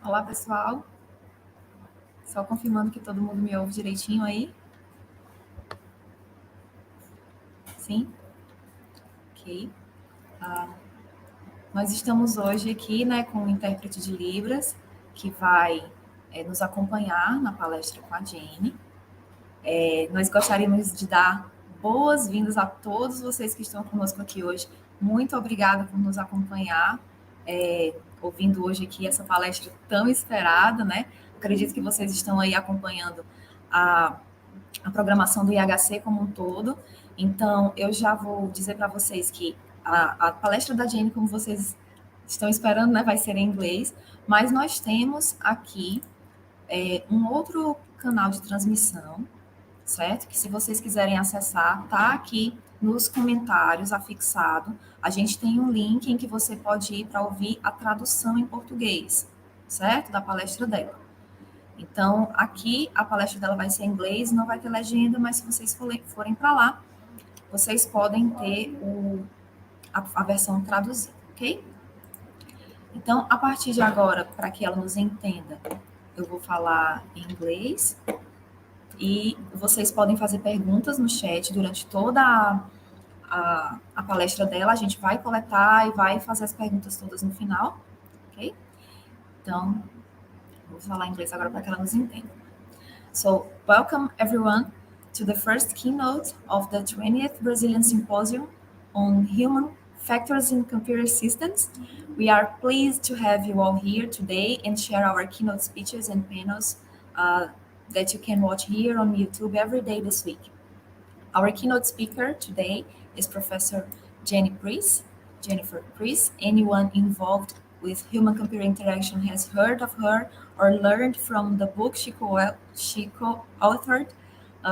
Olá, pessoal. Só confirmando que todo mundo me ouve direitinho aí. Sim? Ok. Nós estamos hoje aqui, com o intérprete de Libras, que vai nos acompanhar na palestra com a Jenny. Nós gostaríamos de dar boas-vindas a todos vocês que estão conosco aqui hoje. Muito obrigada por nos acompanhar, ouvindo hoje aqui essa palestra tão esperada, né? Acredito que vocês estão aí acompanhando a programação do IHC como um todo. Então, eu já vou dizer para vocês que a palestra da Jenny, como vocês estão esperando, né, vai ser em inglês, mas nós temos aqui um outro canal de transmissão, certo? Que se vocês quiserem acessar, tá aqui nos comentários afixado. A gente tem um link em que você pode ir para ouvir a tradução em português, certo? Da palestra dela. Então, aqui a palestra dela vai ser em inglês, não vai ter legenda, mas se vocês forem para lá, vocês podem ter a versão traduzida, ok? Então, a partir de agora, para que ela nos entenda, eu vou falar em inglês e vocês podem fazer perguntas no chat durante toda a palestra dela. A gente vai coletar e vai fazer as perguntas todas no final, ok? Então, vou falar em inglês agora para que ela nos entenda. So, welcome everyone to the first keynote of the 20th Brazilian Symposium on Human Factors in Computer Systems. We are pleased to have you all here today and share our keynote speeches and panels that you can watch here on YouTube every day this week. Our keynote speaker today is Professor Jennifer Preece. Anyone involved with human-computer interaction has heard of her or learned from the book she co-authored,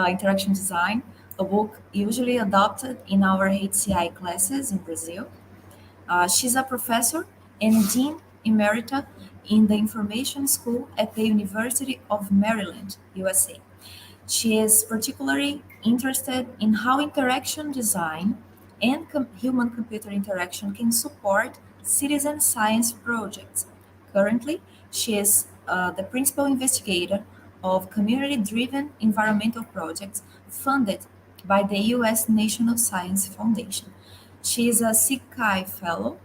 Interaction Design, a book usually adopted in our HCI classes in Brazil. She's a professor and Dean Emerita in the Information School at the University of Maryland, USA. She is particularly interested in how interaction design and human-computer interaction can support citizen science projects. Currently, she is the principal investigator of community-driven environmental projects funded by the U.S. National Science Foundation. She is a SIGCHI Fellow,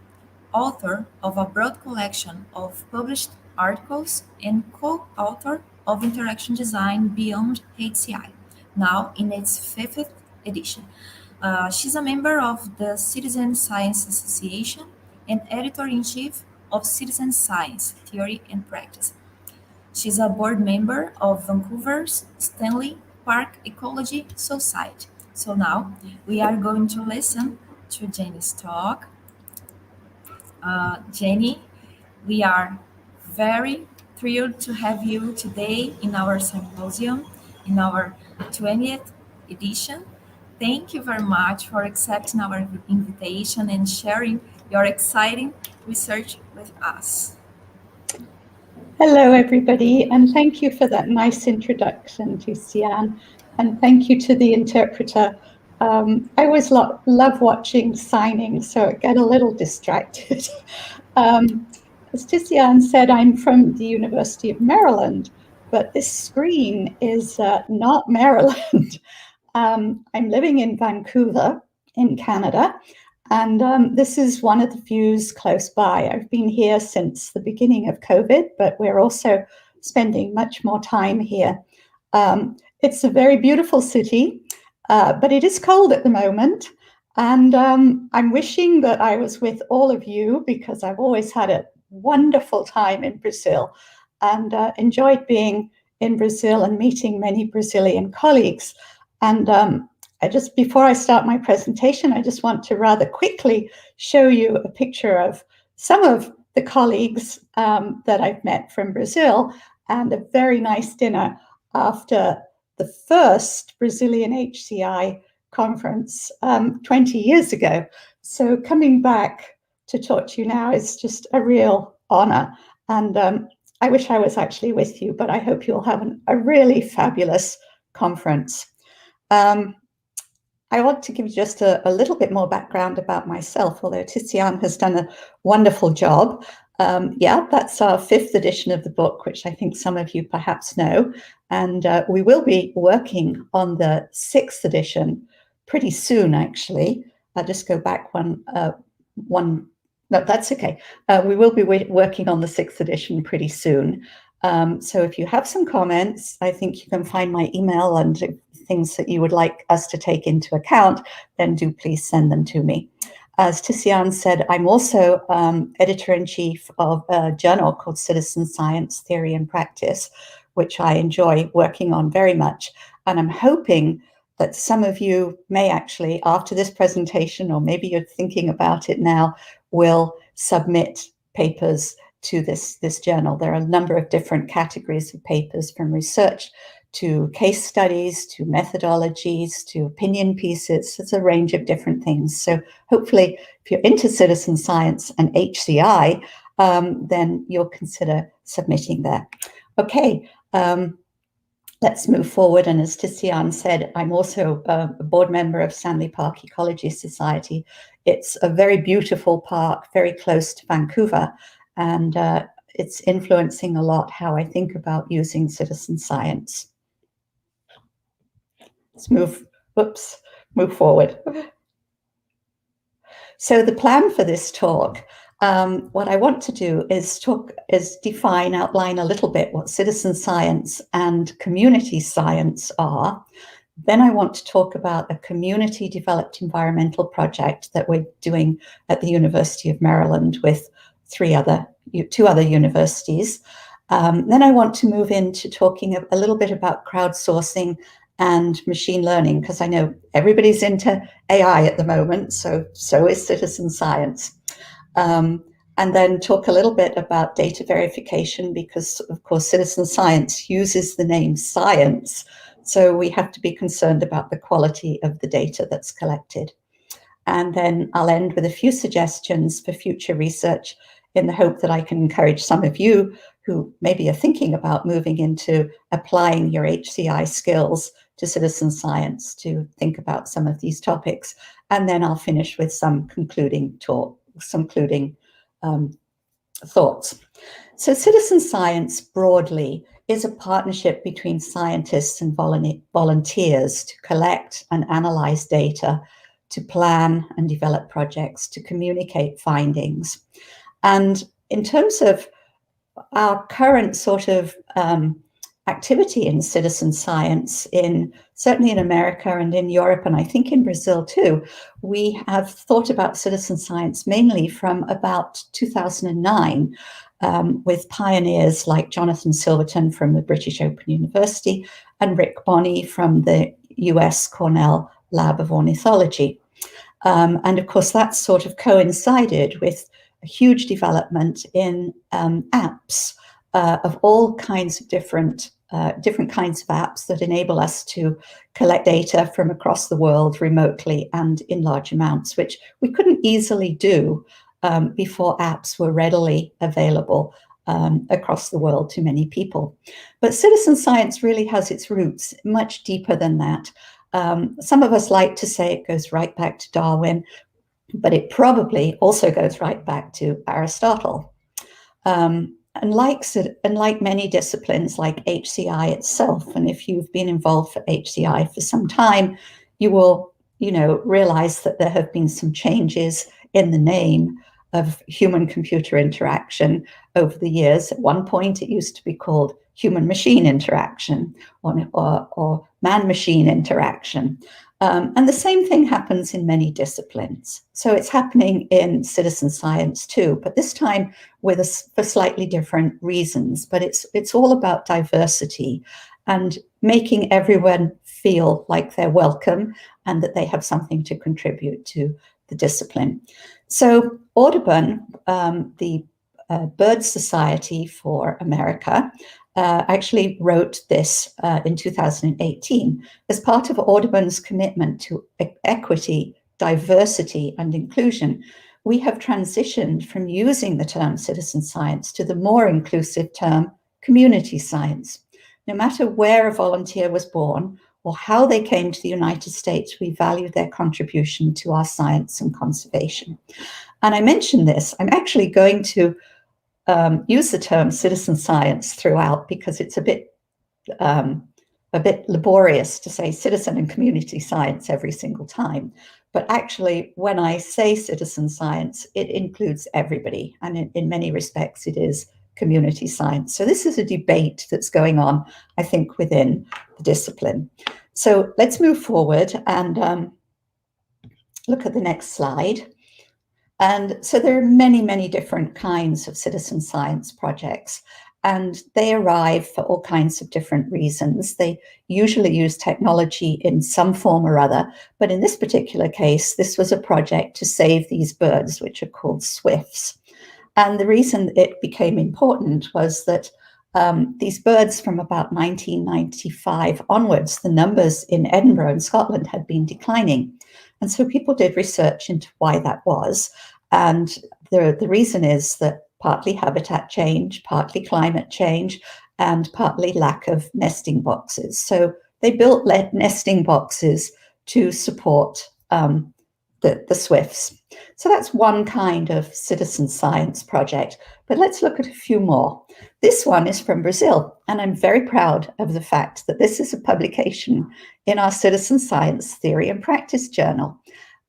author of a broad collection of published articles, and co-author of Interaction Design Beyond HCI, now in its 5th edition. She's a member of the Citizen Science Association and editor-in-chief of Citizen Science Theory and Practice. She's a board member of Vancouver's Stanley Park Ecology Society. So now we are going to listen to Jenny's talk. Jenny, we are very thrilled to have you today in our symposium, in our 20th edition. Thank you very much for accepting our invitation and sharing your exciting research with us. Hello, everybody, and thank you for that nice introduction to Cian, and thank you to the interpreter. I always love watching signings, so I get a little distracted. As Tizian said, I'm from the University of Maryland, but this screen is not Maryland. I'm living in Vancouver, in Canada, and this is one of the views close by. I've been here since the beginning of COVID, but we're also spending much more time here. It's a very beautiful city, but it is cold at the moment. And I'm wishing that I was with all of you because I've always had a wonderful time in Brazil and enjoyed being in Brazil and meeting many Brazilian colleagues. And before I start my presentation, I just want to rather quickly show you a picture of some of the colleagues that I've met from Brazil and a very nice dinner after the first Brazilian HCI conference 20 years ago. So coming back to talk to you now is just a real honor. And I wish I was actually with you, but I hope you'll have a really fabulous conference. I want to give you just a little bit more background about myself, although Tizian has done a wonderful job. Yeah, that's our 5th edition of the book, which I think some of you perhaps know. And we will be working on the 6th edition pretty soon, actually. I'll just go back one. No, that's okay. We will be working on the 6th edition pretty soon. So if you have some comments, I think you can find my email, and things that you would like us to take into account, then do please send them to me. As Tizian said, I'm also editor-in-chief of a journal called Citizen Science Theory and Practice, which I enjoy working on very much. And I'm hoping that some of you may actually, after this presentation, or maybe you're thinking about it now, will submit papers to this journal. There are a number of different categories of papers, from research to case studies, to methodologies, to opinion pieces. It's a range of different things. So hopefully, if you're into citizen science and HCI, then you'll consider submitting there. Okay, let's move forward. And as Tizian said, I'm also a board member of Stanley Park Ecology Society. It's a very beautiful park, very close to Vancouver, and it's influencing a lot how I think about using citizen science. Let's move forward. So the plan for this talk, what I want to do is outline a little bit what citizen science and community science are. Then I want to talk about a community-developed environmental project that we're doing at the University of Maryland with two other universities. Then I want to move into talking a little bit about crowdsourcing and machine learning, because I know everybody's into AI at the moment, so is citizen science. And then talk a little bit about data verification, because of course citizen science uses the name science, so we have to be concerned about the quality of the data that's collected. And then I'll end with a few suggestions for future research, in the hope that I can encourage some of you who maybe are thinking about moving into applying your HCI skills to citizen science to think about some of these topics. And then I'll finish with some concluding thoughts. So citizen science broadly is a partnership between scientists and volunteers to collect and analyze data, to plan and develop projects, to communicate findings. And in terms of our current sort of activity in citizen science, certainly in America and in Europe, and I think in Brazil too, we have thought about citizen science mainly from about 2009, with pioneers like Jonathan Silverton from the British Open University and Rick Bonney from the US Cornell Lab of Ornithology. And of course, that sort of coincided with a huge development in apps of all kinds of different kinds of apps that enable us to collect data from across the world remotely and in large amounts, which we couldn't easily do before apps were readily available across the world to many people. But citizen science really has its roots much deeper than that. Some of us like to say it goes right back to Darwin, but it probably also goes right back to Aristotle. And like many disciplines, like HCI itself, and if you've been involved for HCI for some time, you will, realize that there have been some changes in the name of human-computer interaction over the years. At one point, it used to be called human-machine interaction or man-machine interaction. And the same thing happens in many disciplines. So it's happening in citizen science too, but this time for slightly different reasons. But it's all about diversity and making everyone feel like they're welcome and that they have something to contribute to the discipline. So Audubon, the Bird Society for America, actually wrote this in 2018 as part of Audubon's commitment to equity, diversity, and inclusion. We have transitioned from using the term citizen science to the more inclusive term community science. No matter where a volunteer was born or how they came to the United States, we value their contribution to our science and conservation. And I mentioned this, I'm actually going to use the term citizen science throughout because it's a bit laborious to say citizen and community science every single time. But actually, when I say citizen science, it includes everybody. And in many respects, it is community science. So this is a debate that's going on, I think, within the discipline. So let's move forward and look at the next slide. And so there are many, many different kinds of citizen science projects, and they arrive for all kinds of different reasons. They usually use technology in some form or other, but in this particular case, this was a project to save these birds, which are called swifts. And the reason it became important was that these birds from about 1995 onwards, the numbers in Edinburgh in Scotland had been declining. And so people did research into why that was. And the reason is that partly habitat change, partly climate change, and partly lack of nesting boxes. So they built nesting boxes to support the swifts. So that's one kind of citizen science project. But let's look at a few more. This one is from Brazil, and I'm very proud of the fact that this is a publication in our Citizen Science Theory and Practice Journal.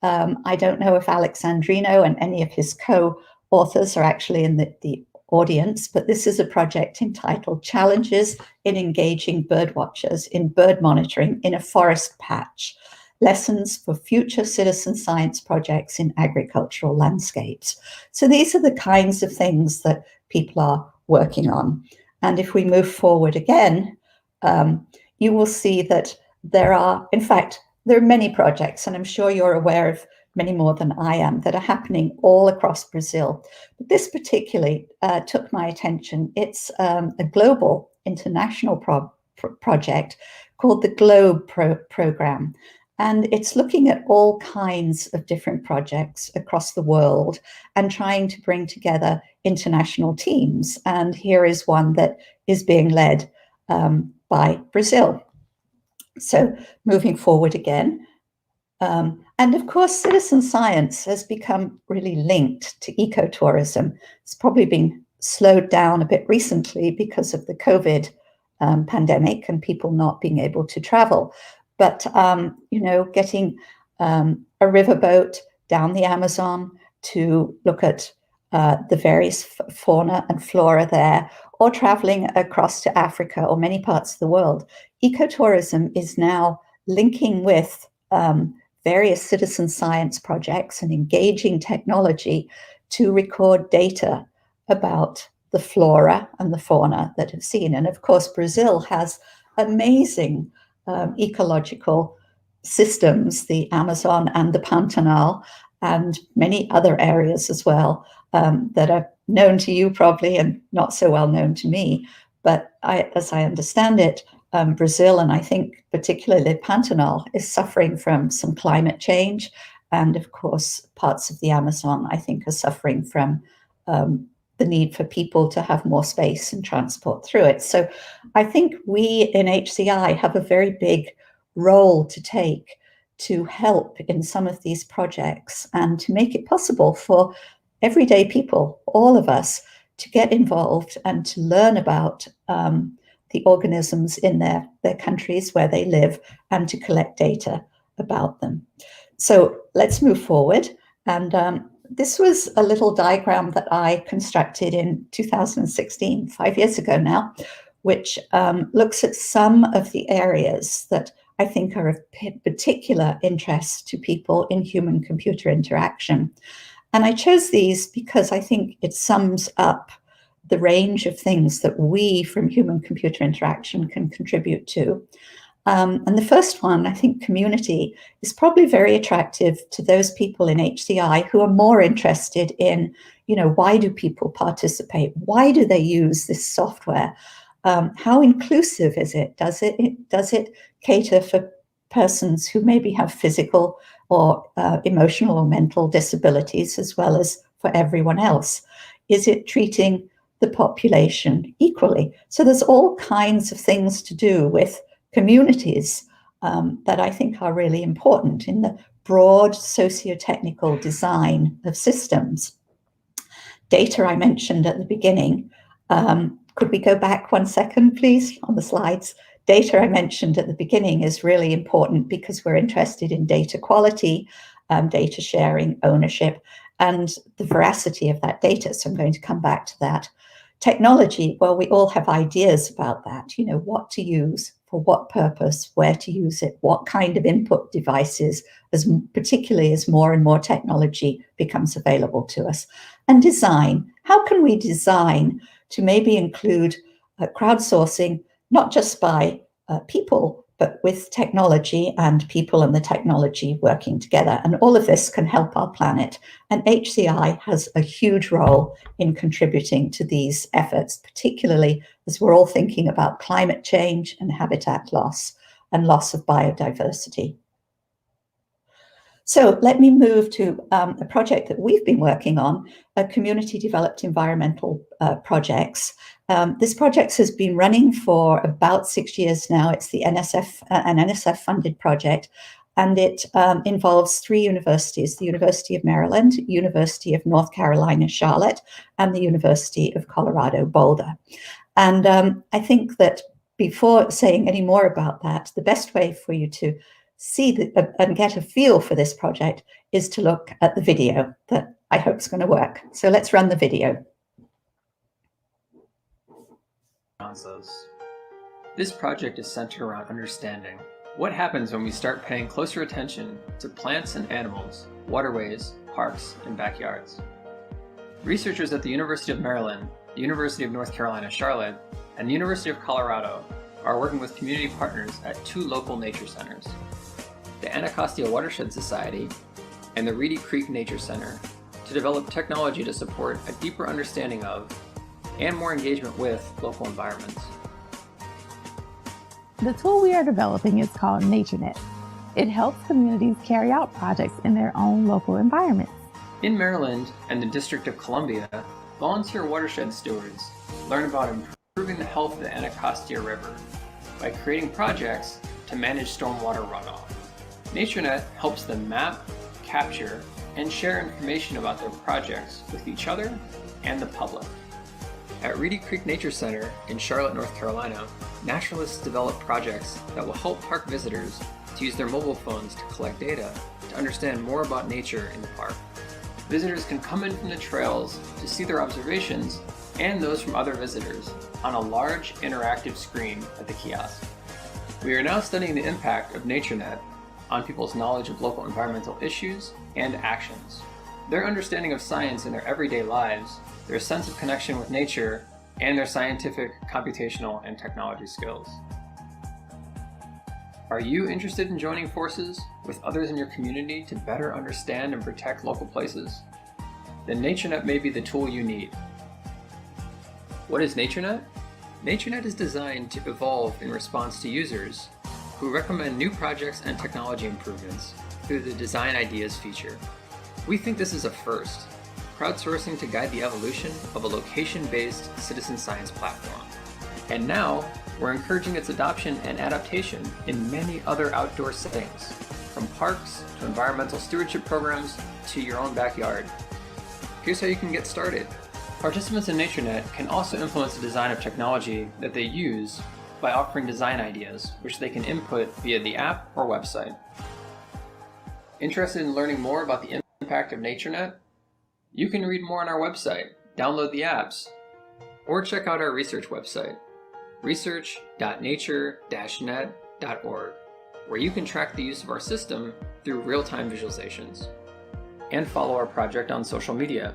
I don't know if Alexandrino and any of his co-authors are actually in the audience, but this is a project entitled Challenges in Engaging Birdwatchers in Bird Monitoring in a Forest Patch, Lessons for Future Citizen Science Projects in Agricultural Landscapes. So these are the kinds of things that people are working on. And if we move forward again, you will see that there are, in fact, there are many projects, and I'm sure you're aware of many more than I am, that are happening all across Brazil. But this particularly took my attention. It's a global international project called the GLOBE program. And it's looking at all kinds of different projects across the world and trying to bring together international teams. And here is one that is being led by Brazil. So moving forward again. And of course, citizen science has become really linked to ecotourism. It's probably been slowed down a bit recently because of the COVID pandemic and people not being able to travel. But, getting a riverboat down the Amazon to look at the various fauna and flora there, or traveling across to Africa or many parts of the world, ecotourism is now linking with various citizen science projects and engaging technology to record data about the flora and the fauna that have seen. And of course, Brazil has amazing ecological systems, the Amazon and the Pantanal, and many other areas as well that are known to you probably and not so well known to me. But as I understand it, Brazil, and I think particularly Pantanal, is suffering from some climate change. And of course, parts of the Amazon, I think, are suffering from the need for people to have more space and transport through it. So I think we in HCI have a very big role to take to help in some of these projects and to make it possible for everyday people, all of us, to get involved and to learn about the organisms in their countries where they live and to collect data about them. So let's move forward. And this was a little diagram that I constructed in 2016, 5 years ago now, which looks at some of the areas that I think are of particular interest to people in human-computer interaction. And I chose these because I think it sums up the range of things that we from human-computer interaction can contribute to. And the first one, I think community, is probably very attractive to those people in HCI who are more interested in, why do people participate? Why do they use this software? How inclusive is it? Does it cater for persons who maybe have physical or emotional or mental disabilities as well as for everyone else? Is it treating the population equally? So there's all kinds of things to do with communities that I think are really important in the broad socio-technical design of systems. data I mentioned at the beginning. Could we go back 1 second, please, on the slides? Data I mentioned at the beginning is really important because we're interested in data quality, data sharing, ownership, and the veracity of that data. So I'm going to come back to that. Technology, well, we all have ideas about that, you know, what to use, for what purpose, where to use it, what kind of input devices, particularly as more and more technology becomes available to us. And design, how can we design to maybe include crowdsourcing, not just by people, but with technology and people and the technology working together. And all of this can help our planet. And HCI has a huge role in contributing to these efforts, particularly as we're all thinking about climate change and habitat loss and loss of biodiversity. So let me move to a project that we've been working on, community developed environmental projects. This project has been running for about 6 years now. It's the NSF, an NSF funded project, and it involves 3 universities, the University of Maryland, University of North Carolina, Charlotte, and the University of Colorado, Boulder. And I think that before saying any more about that, the best way for you to see and get a feel for this project is to look at the video that I hope is going to work. So let's run the video. This project is centered around understanding what happens when we start paying closer attention to plants and animals, waterways, parks, and backyards. Researchers at the University of Maryland, the University of North Carolina, Charlotte, and the University of Colorado are working with community partners at 2 local nature centers, the Anacostia Watershed Society and the Reedy Creek Nature Center, to develop technology to support a deeper understanding of and more engagement with local environments. The tool we are developing is called NatureNet. It helps communities carry out projects in their own local environments. In Maryland and the District of Columbia, volunteer watershed stewards learn about improving the health of the Anacostia River by creating projects to manage stormwater runoff. NatureNet helps them map, capture, and share information about their projects with each other and the public. At Reedy Creek Nature Center in Charlotte, North Carolina, naturalists develop projects that will help park visitors to use their mobile phones to collect data to understand more about nature in the park. Visitors can come in from the trails to see their observations and those from other visitors on a large interactive screen at the kiosk. We are now studying the impact of NatureNet on people's knowledge of local environmental issues and actions. Their understanding of science in their everyday lives, their sense of connection with nature, and their scientific, computational, and technology skills. Are you interested in joining forces with others in your community to better understand and protect local places? Then NatureNet may be the tool you need. What is NatureNet? NatureNet is designed to evolve in response to users who recommend new projects and technology improvements through the Design Ideas feature. We think this is a first, crowdsourcing to guide the evolution of a location-based citizen science platform. And now, we're encouraging its adoption and adaptation in many other outdoor settings, from parks to environmental stewardship programs to your own backyard. Here's how you can get started. Participants in NatureNet can also influence the design of technology that they use by offering design ideas, which they can input via the app or website. Interested in learning more about the impact of NatureNet? You can read more on our website, download the apps, or check out our research website, research.nature-net.org, where you can track the use of our system through real-time visualizations, and follow our project on social media.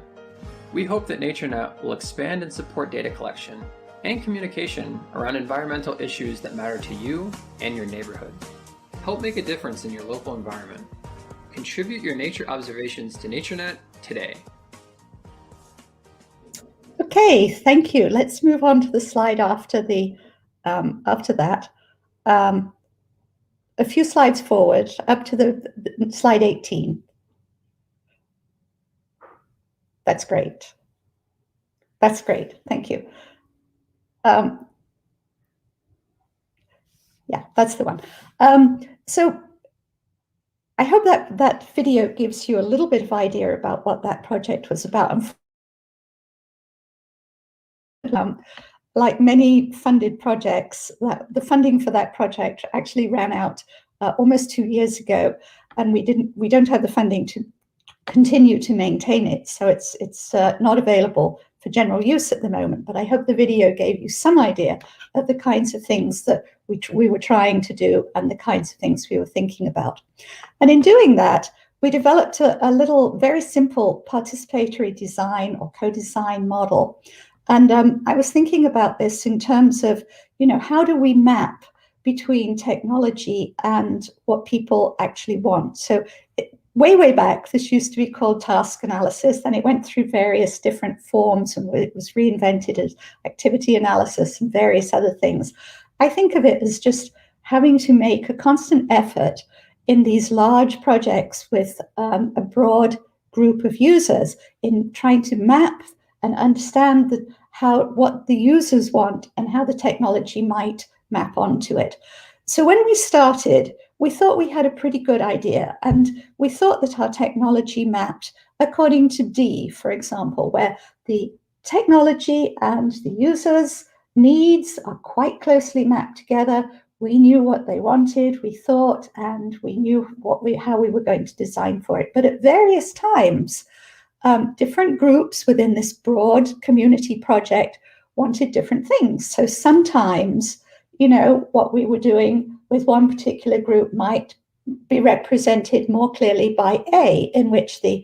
We hope that NatureNet will expand and support data collection and communication around environmental issues that matter to you and your neighborhood. Help make a difference in your local environment. Contribute your nature observations to NatureNet today. Okay, thank you. Let's move on to the slide after that. A few slides forward, up to the slide 18. That's great. That's great. Thank you. Yeah, that's the one. So I hope that video gives you a little bit of idea about what that project was about. Like many funded projects, the funding for that project actually ran out almost 2 years ago, and we don't have the funding to continue to maintain it. So it's not available for general use at the moment, but I hope the video gave you some idea of the kinds of things that we were trying to do and the kinds of things we were thinking about. And in doing that, we developed a little, very simple participatory design or co-design model. And I was thinking about this in terms of, how do we map between technology and what people actually want? So way back, this used to be called task analysis, and it went through various different forms, and it was reinvented as activity analysis and various other things. I think of it as just having to make a constant effort in these large projects with a broad group of users in trying to map and understand what the users want and how the technology might map onto it. So when we started, we thought we had a pretty good idea, and we thought that our technology mapped according to D, for example, where the technology and the users' needs are quite closely mapped together. We knew what they wanted, we thought, and we knew how we were going to design for it. But at various times, different groups within this broad community project wanted different things. So sometimes, what we were doing with one particular group might be represented more clearly by A, in which the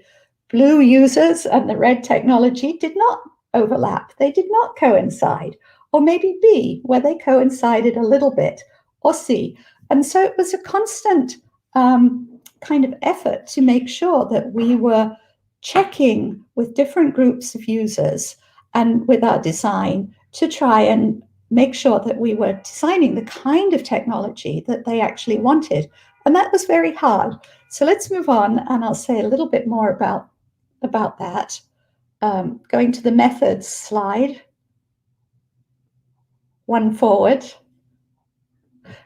blue users and the red technology did not overlap. They did not coincide. Or maybe B, where they coincided a little bit, or C. And so it was a constant kind of effort to make sure that we were checking with different groups of users and with our design to try and make sure that we were designing the kind of technology that they actually wanted. And that was very hard. So let's move on, and I'll say a little bit more about that. Going to the methods slide. One forward.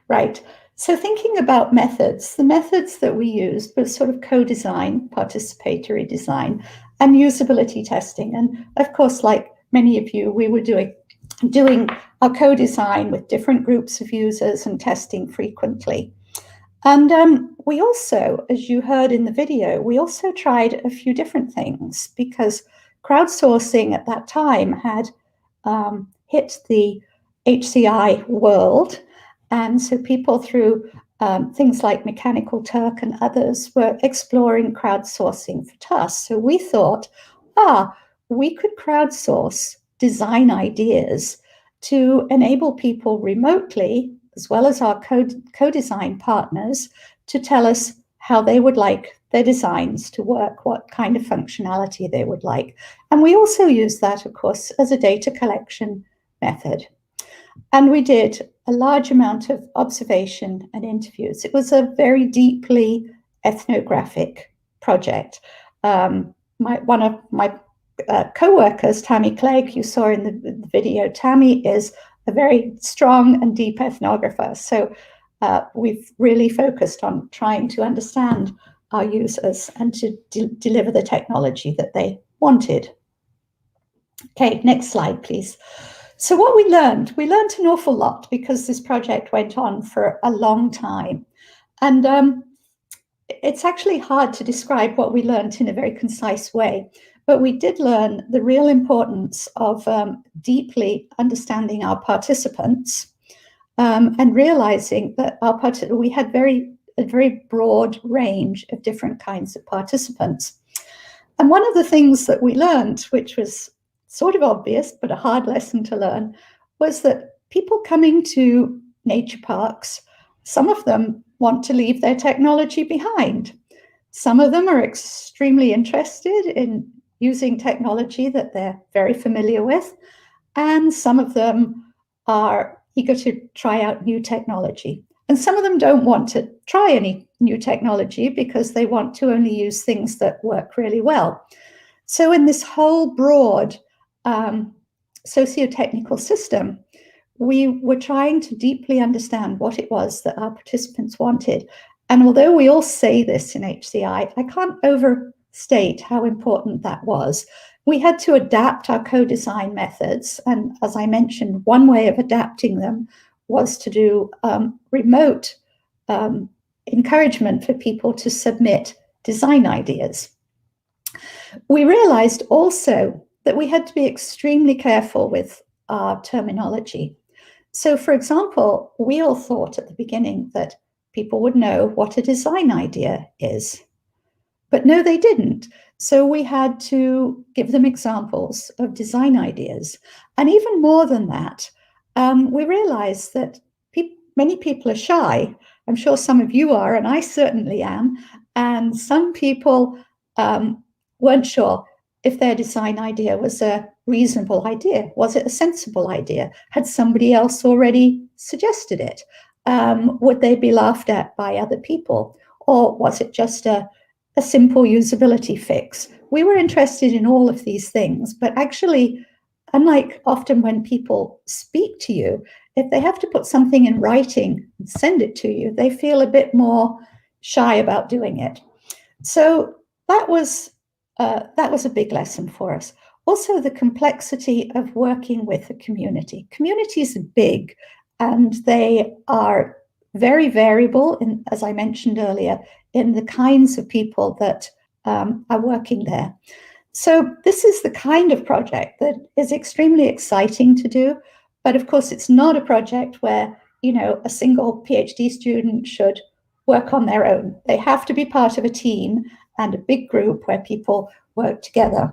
Right. So thinking about methods, the methods that we used were sort of co-design, participatory design, and usability testing. And of course, like many of you, we were doing our co-design with different groups of users and testing frequently. And we also, as you heard in the video, we also tried a few different things, because crowdsourcing at that time had hit the HCI world. And so people through things like Mechanical Turk and others were exploring crowdsourcing for tasks. So we thought, we could crowdsource design ideas to enable people remotely, as well as our co-design partners, to tell us how they would like their designs to work, what kind of functionality they would like. And we also use that, of course, as a data collection method. And we did a large amount of observation and interviews. It was a very deeply ethnographic project. One of my co-workers, Tammy Clegg, you saw in the video, Tammy is a very strong and deep ethnographer. So we've really focused on trying to understand our users and to deliver the technology that they wanted. Okay, next slide, please. So what we learned an awful lot, because this project went on for a long time. And it's actually hard to describe what we learned in a very concise way. But we did learn the real importance of deeply understanding our participants and realizing that we had a very broad range of different kinds of participants. And one of the things that we learned, which was sort of obvious, but a hard lesson to learn, was that people coming to nature parks, some of them want to leave their technology behind. Some of them are extremely interested in using technology that they're very familiar with, and some of them are eager to try out new technology. And some of them don't want to try any new technology because they want to only use things that work really well. So in this whole broad socio-technical system, we were trying to deeply understand what it was that our participants wanted. And although we all say this in HCI, I can't overstate how important that was, we had to adapt our co-design methods. And as I mentioned, one way of adapting them was to do remote encouragement for people to submit design ideas. We realized also that we had to be extremely careful with our terminology. So, for example, we all thought at the beginning that people would know what a design idea is. But no, they didn't. So we had to give them examples of design ideas. And even more than that, we realized that many people are shy. I'm sure some of you are, and I certainly am. And some people weren't sure if their design idea was a reasonable idea. Was it a sensible idea? Had somebody else already suggested it? Would they be laughed at by other people? Or was it just a simple usability fix? We were interested in all of these things, but actually, unlike often when people speak to you, if they have to put something in writing and send it to you, they feel a bit more shy about doing it. So that was a big lesson for us. Also, the complexity of working with a community. Communities are big, and they are very variable, as I mentioned earlier, in the kinds of people that are working there. So this is the kind of project that is extremely exciting to do, but of course it's not a project where, you know, a single PhD student should work on their own. They have to be part of a team and a big group where people work together.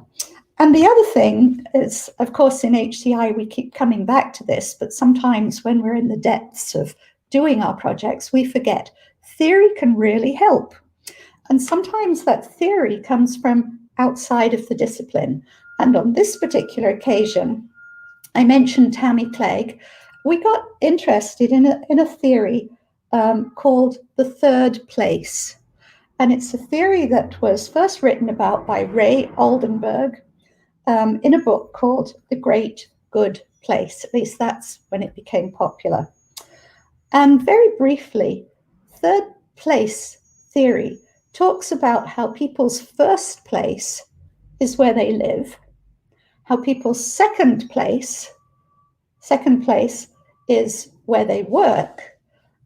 And the other thing is, of course, in HCI, we keep coming back to this, but sometimes when we're in the depths of doing our projects, we forget theory can really help. And sometimes that theory comes from outside of the discipline. And on this particular occasion, I mentioned Tammy Clegg. We got interested in a theory called the third place. And it's a theory that was first written about by Ray Oldenburg in a book called The Great Good Place. At least that's when it became popular. And very briefly, third place theory talks about how people's first place is where they live, how people's second place is where they work,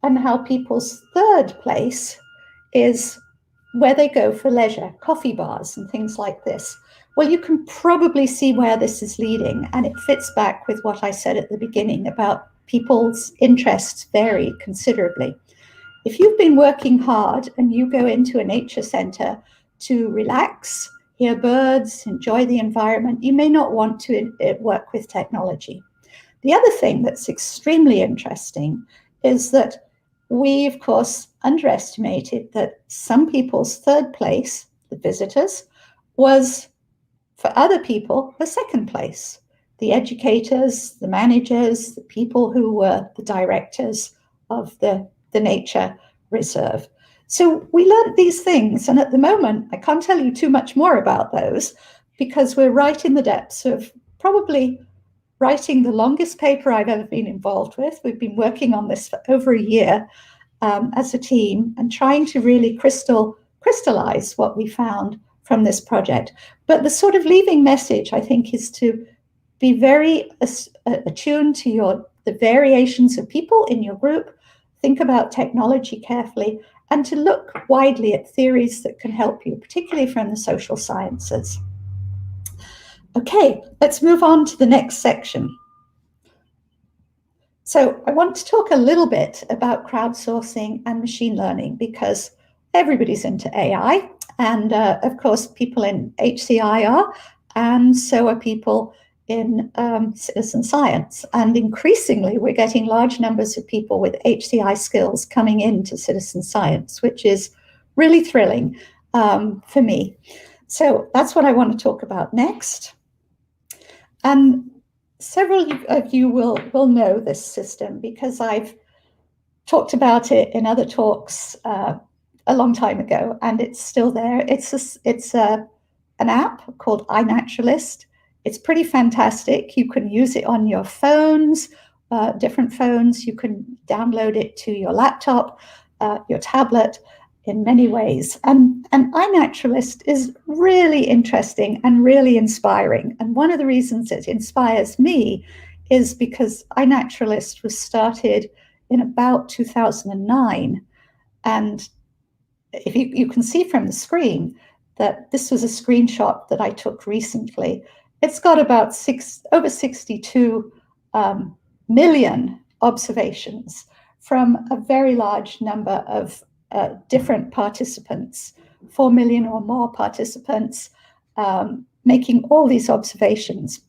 and how people's third place is where they go for leisure, coffee bars and things like this. Well, you can probably see where this is leading, and it fits back with what I said at the beginning about people's interests vary considerably. If you've been working hard and you go into a nature center to relax, hear birds, enjoy the environment, you may not want to work with technology. The other thing that's extremely interesting is that we, of course, underestimated that some people's third place, the visitors, was, for other people, the second place. The educators, the managers, the people who were the directors of the nature reserve. So we learned these things, and at the moment, I can't tell you too much more about those because we're right in the depths of probably writing the longest paper I've ever been involved with. We've been working on this for over a year as a team and trying to really crystallize what we found from this project. But the sort of leaving message, I think, is to be very attuned to the variations of people in your group, think about technology carefully, and to look widely at theories that can help you, particularly from the social sciences. Okay, let's move on to the next section. So I want to talk a little bit about crowdsourcing and machine learning because everybody's into AI, and of course people in HCI are, and so are people in citizen science. And increasingly, we're getting large numbers of people with HCI skills coming into citizen science, which is really thrilling for me. So that's what I want to talk about next. And several of you will know this system because I've talked about it in other talks a long time ago, and it's still there. It's an app called iNaturalist. It's pretty fantastic. You can use it on your phones, different phones. You can download it to your laptop, your tablet. in many ways. And iNaturalist is really interesting and really inspiring. And one of the reasons it inspires me is because iNaturalist was started in about 2009. And if you can see from the screen that this was a screenshot that I took recently. It's got about over 62 million observations from a very large number of different participants, 4 million or more participants, making all these observations.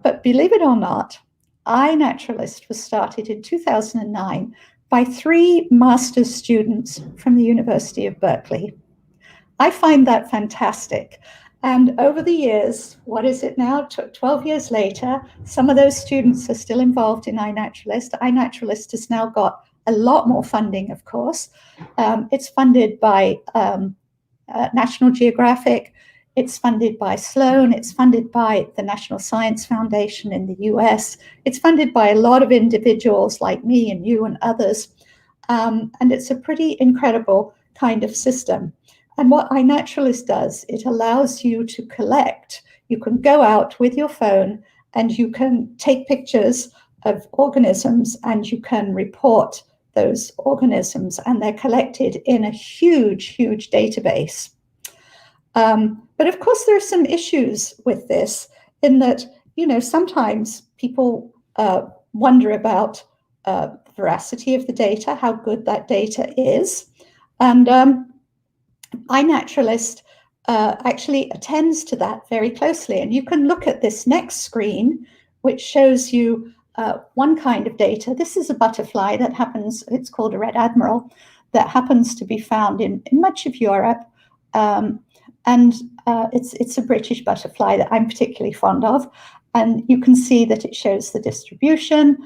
But believe it or not, iNaturalist was started in 2009 by 3 master's students from the University of Berkeley. I find that fantastic. And over the years, what is it now, 12 years later, some of those students are still involved in iNaturalist. iNaturalist has now got a lot more funding, of course. It's funded by National Geographic, it's funded by Sloan, it's funded by the National Science Foundation in the US, it's funded by a lot of individuals like me and you and others. And it's a pretty incredible kind of system. And what iNaturalist does, it allows you to collect. You can go out with your phone and you can take pictures of organisms and you can report those organisms, and they're collected in a huge, huge database. But of course, there are some issues with this in that, sometimes people wonder about the veracity of the data, how good that data is. And iNaturalist actually attends to that very closely. And you can look at this next screen, which shows you one kind of data. This is a butterfly that happens, it's called a red admiral, that happens to be found in much of Europe. And it's a British butterfly that I'm particularly fond of. And you can see that it shows the distribution,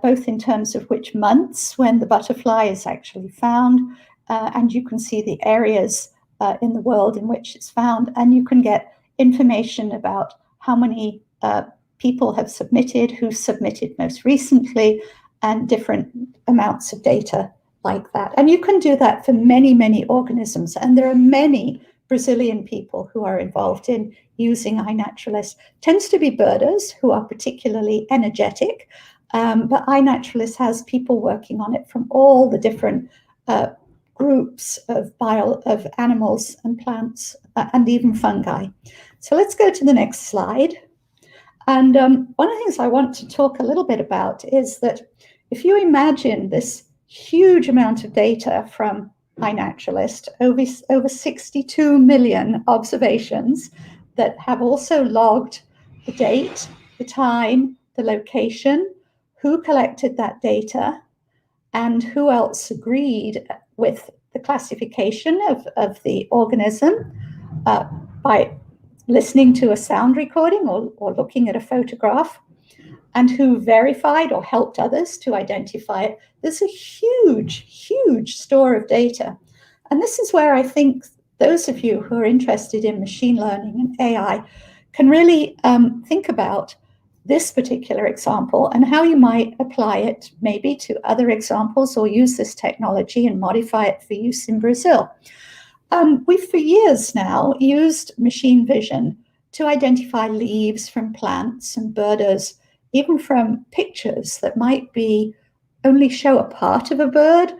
both in terms of which months when the butterfly is actually found, and you can see the areas in the world in which it's found, and you can get information about how many people have submitted, who submitted most recently, and different amounts of data like that. And you can do that for many, many organisms, and there are many Brazilian people who are involved in using iNaturalist. Tends to be birders who are particularly energetic, but iNaturalist has people working on it from all the different groups of animals and plants and even fungi. So let's go to the next slide. And one of the things I want to talk a little bit about is that if you imagine this huge amount of data from iNaturalist, over 62 million observations that have also logged the date, the time, the location, who collected that data, and who else agreed with the classification of the organism by listening to a sound recording or looking at a photograph, and who verified or helped others to identify it. There's a huge, huge store of data. And this is where I think those of you who are interested in machine learning and AI can really think about this particular example and how you might apply it maybe to other examples or use this technology and modify it for use in Brazil. We've for years now used machine vision to identify leaves from plants and birders, even from pictures that might only show a part of a bird.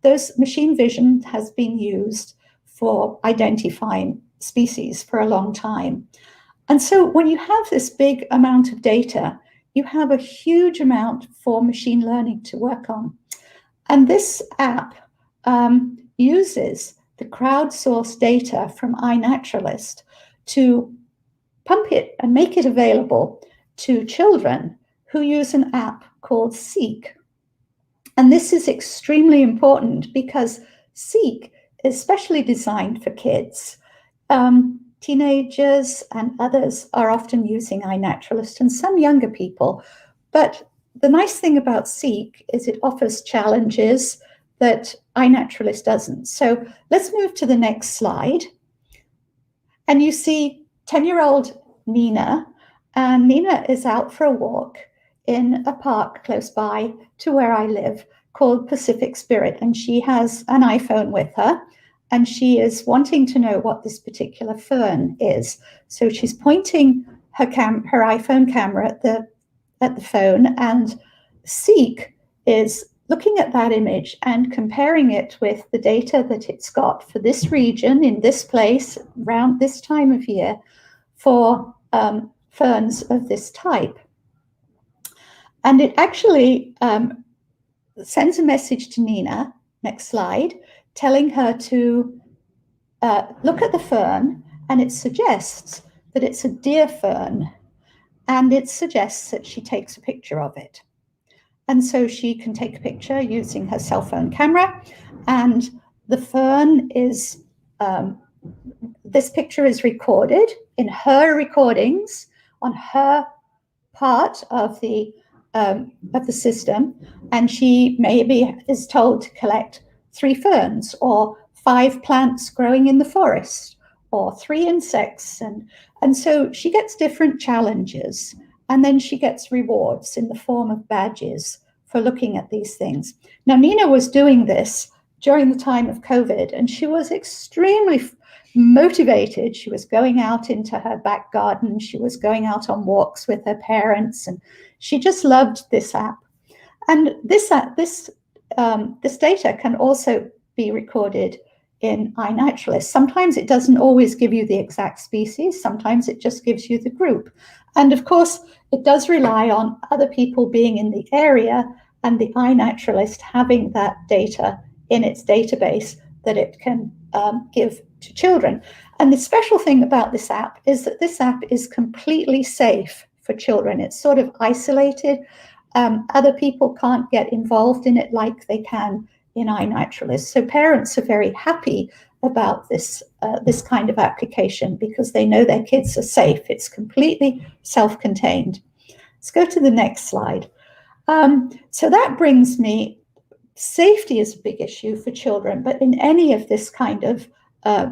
Those machine vision has been used for identifying species for a long time. And so when you have this big amount of data, you have a huge amount for machine learning to work on. And this app uses the crowdsourced data from iNaturalist to pump it and make it available to children who use an app called Seek. And this is extremely important because Seek is specially designed for kids. Teenagers and others are often using iNaturalist, and some younger people. But the nice thing about Seek is it offers challenges that iNaturalist doesn't. So let's move to the next slide. And you see 10-year-old Nina, and Nina is out for a walk in a park close by to where I live. called Pacific Spirit, and she has an iPhone with her, and she is wanting to know what this particular fern is. So she's pointing her iPhone camera at the phone, and Seek is looking at that image and comparing it with the data that it's got for this region, in this place, around this time of year, for ferns of this type. And it actually sends a message to Nina, next slide, telling her to look at the fern, and it suggests that it's a deer fern, and it suggests that she takes a picture of it. And so she can take a picture using her cell phone camera, and the fern is, this picture is recorded in her recordings on her part of the system, and she maybe is told to collect 3 ferns or 5 plants growing in the forest or 3 insects, and so she gets different challenges, and then she gets rewards in the form of badges for looking at these things. Now, Nina was doing this during the time of COVID, and she was extremely motivated. She was going out into her back garden. She was going out on walks with her parents, and she just loved this app. And this data can also be recorded in iNaturalist. Sometimes it doesn't always give you the exact species. Sometimes it just gives you the group. And of course, it does rely on other people being in the area and the iNaturalist having that data in its database that it can give to children. And the special thing about this app is that this app is completely safe for children. It's sort of isolated. Other people can't get involved in it like they can in iNaturalist. So parents are very happy about this kind of application because they know their kids are safe. It's completely self-contained. Let's go to the next slide. So that brings me, safety is a big issue for children, but in any of this kind of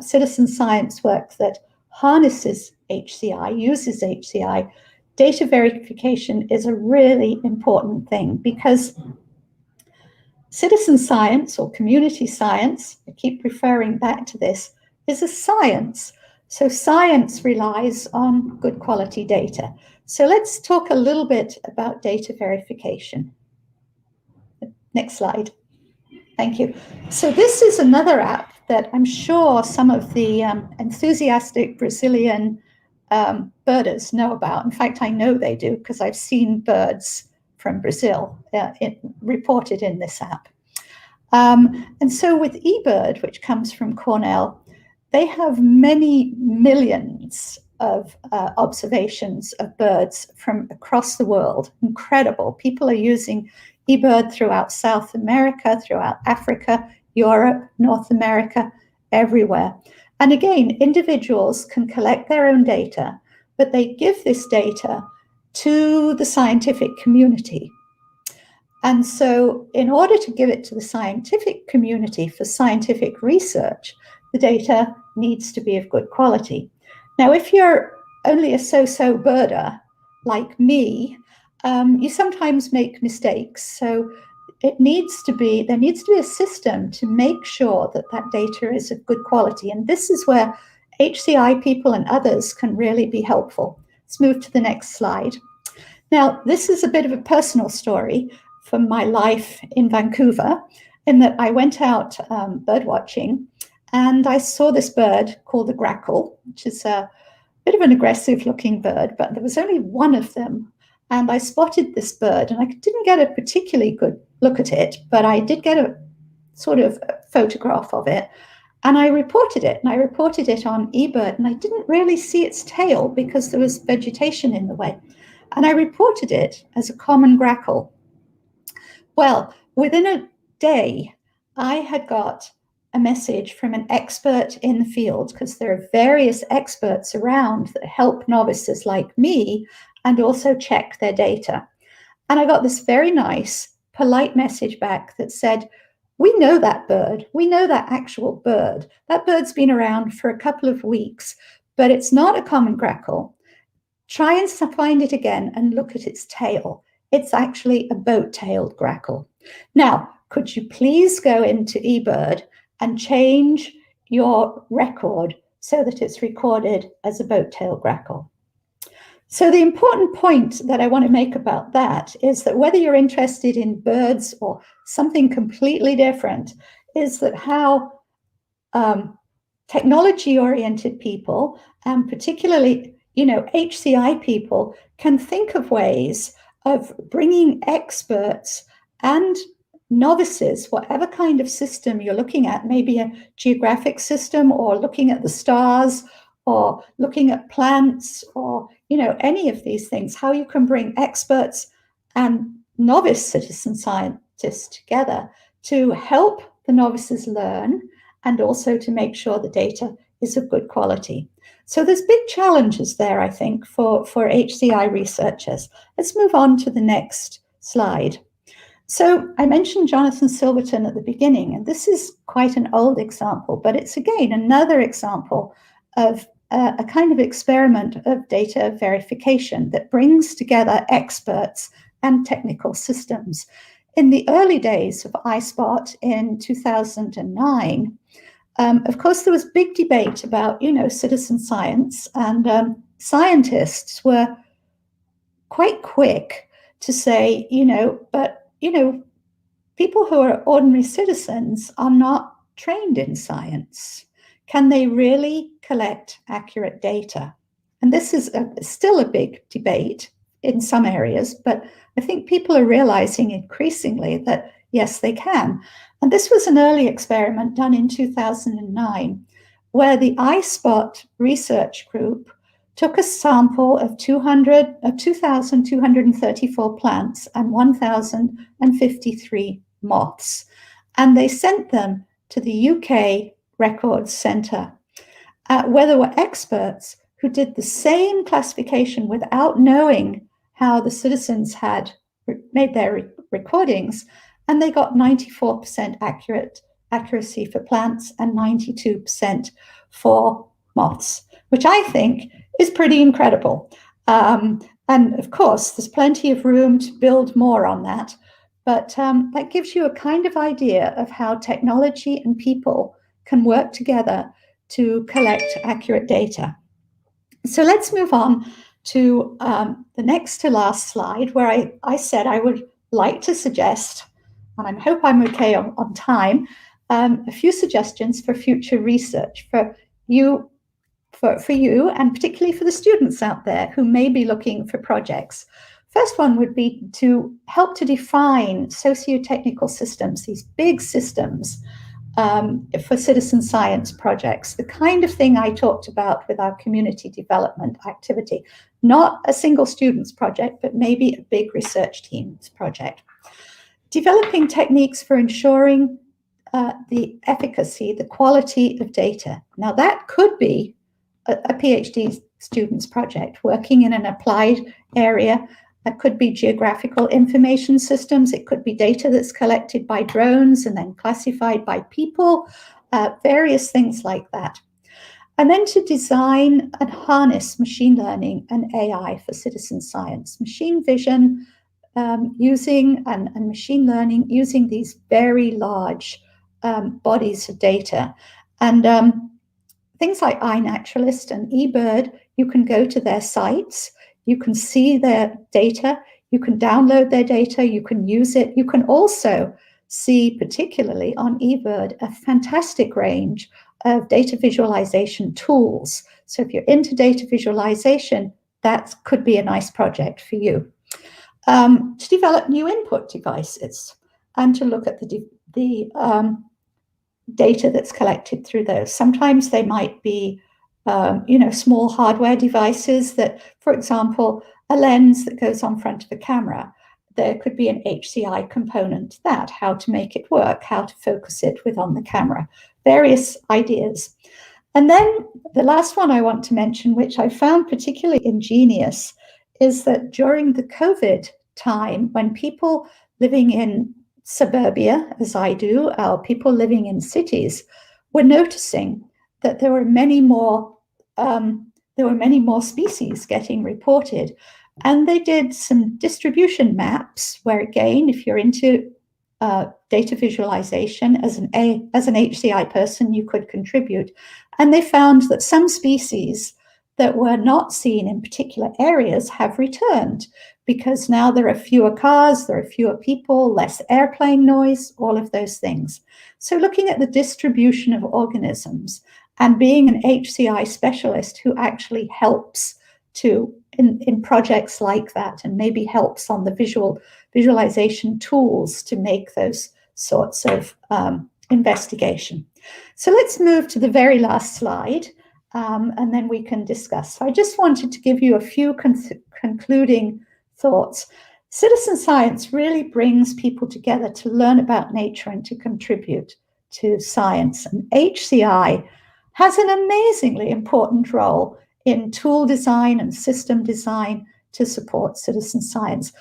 citizen science work that harnesses HCI, uses HCI, data verification is a really important thing, because citizen science or community science, I keep referring back to this, is a science. So science relies on good quality data. So let's talk a little bit about data verification. Next slide. Thank you. So this is another app that I'm sure some of the enthusiastic Brazilian birders know about. In fact, I know they do because I've seen birds from Brazil reported in this app. And so with eBird, which comes from Cornell, they have many millions of observations of birds from across the world. Incredible. People are using eBird throughout South America, throughout Africa, Europe, North America, everywhere. And again, individuals can collect their own data, but they give this data to the scientific community. And so in order to give it to the scientific community for scientific research, the data needs to be of good quality. Now, if you're only a so-so birder like me, you sometimes make mistakes. So there needs to be a system to make sure that that data is of good quality. And this is where HCI people and others can really be helpful. Let's move to the next slide. Now, this is a bit of a personal story from my life in Vancouver, in that I went out bird watching, and I saw this bird called the grackle, which is a bit of an aggressive looking bird, but there was only one of them. And I spotted this bird, and I didn't get a particularly good look at it, but I did get a sort of photograph of it, and I reported it. And I reported it on eBird, and I didn't really see its tail because there was vegetation in the way. And I reported it as a common grackle. Well, within a day, I had got a message from an expert in the field, because there are various experts around that help novices like me and also check their data. And I got this very nice, polite message back that said, we know that bird. We know that actual bird. That bird's been around for a couple of weeks, but it's not a common grackle. Try and find it again and look at its tail. It's actually a boat-tailed grackle. Now, could you please go into eBird and change your record so that it's recorded as a boat-tailed grackle? So the important point that I want to make about that is that whether you're interested in birds or something completely different, is that how technology-oriented people, and particularly, HCI people, can think of ways of bringing experts and novices, whatever kind of system you're looking at, maybe a geographic system or looking at the stars or looking at plants or, any of these things, how you can bring experts and novice citizen scientists together to help the novices learn and also to make sure the data is of good quality. So there's big challenges there, I think, for HCI researchers. Let's move on to the next slide. So I mentioned Jonathan Silverton at the beginning, and this is quite an old example, but it's again another example of a kind of experiment of data verification that brings together experts and technical systems. In the early days of iSpot in 2009, of course, there was big debate about, citizen science, and scientists were quite quick to say, people who are ordinary citizens are not trained in science. Can they really collect accurate data? And this is still a big debate in some areas, but I think people are realizing increasingly that, yes, they can. And this was an early experiment done in 2009, where the iSpot research group took a sample of 2,234 plants and 1,053 moths, and they sent them to the UK Records Centre, where there were experts who did the same classification without knowing how the citizens had made their recordings, and they got 94% accuracy for plants and 92% for moths, which I think is pretty incredible. And of course, there's plenty of room to build more on that, but that gives you a kind of idea of how technology and people can work together to collect accurate data. So let's move on to the next to last slide, where I said I would like to suggest, and I hope I'm okay on time, a few suggestions for future research for you, and particularly for the students out there who may be looking for projects. First one would be to help to define socio-technical systems, these big systems, for citizen science projects, the kind of thing I talked about with our community development activity, not a single student's project, but maybe a big research team's project. Developing techniques for ensuring the efficacy, the quality of data. Now that could be a PhD student's project, working in an applied area. That could be geographical information systems. It could be data that's collected by drones and then classified by people, various things like that. And then to design and harness machine learning and AI for citizen science, machine vision using and machine learning using these very large bodies of data. And things like iNaturalist and eBird, you can go to their sites, you can see their data, you can download their data, you can use it. You can also see, particularly on eBird, a fantastic range of data visualization tools. So if you're into data visualization, that could be a nice project for you. To develop new input devices and to look at the data that's collected through those. Sometimes they might be small hardware devices that, for example, a lens that goes on front of a camera. There could be an HCI component to that, how to make it work, how to focus it with on the camera, various ideas. And then the last one I want to mention, which I found particularly ingenious, is that during the COVID time, when people living in suburbia, as I do, or people living in cities, were noticing that there were many more species getting reported, and they did some distribution maps. Where again, if you're into data visualization. As an HCI person, you could contribute. And they found that some species that were not seen in particular areas have returned, because now there are fewer cars, there are fewer people, less airplane noise, all of those things. So looking at the distribution of organisms and being an HCI specialist who actually helps to in projects like that, and maybe helps on the visualization tools to make those sorts of investigation. So let's move to the very last slide, and then we can discuss. So I just wanted to give you a few concluding thoughts. Citizen science really brings people together to learn about nature and to contribute to science. And HCI has an amazingly important role in tool design and system design to support citizen science.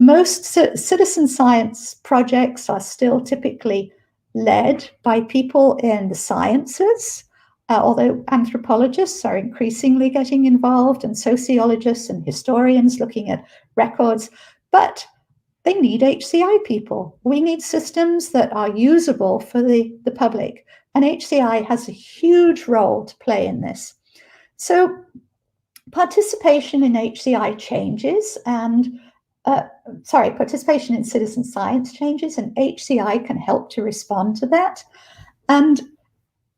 Most citizen science projects are still typically led by people in the sciences, although anthropologists are increasingly getting involved, and sociologists and historians looking at records, but they need HCI people. We need systems that are usable for the public, and HCI has a huge role to play in this. So participation in HCI changes, and participation in citizen science changes, and HCI can help to respond to that. And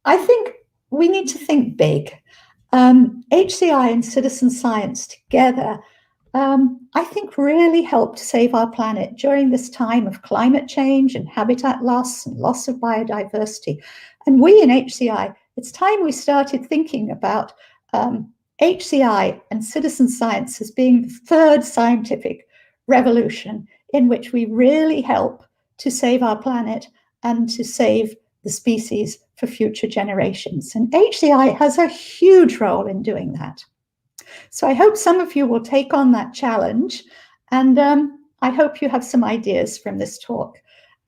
I think we need to think big. HCI and citizen science together, I think, really helped save our planet during this time of climate change and habitat loss and loss of biodiversity. And we in HCI, it's time we started thinking about HCI and citizen science as being the third scientific revolution in which we really help to save our planet and to save the species for future generations. And HCI has a huge role in doing that. So I hope some of you will take on that challenge, and I hope you have some ideas from this talk.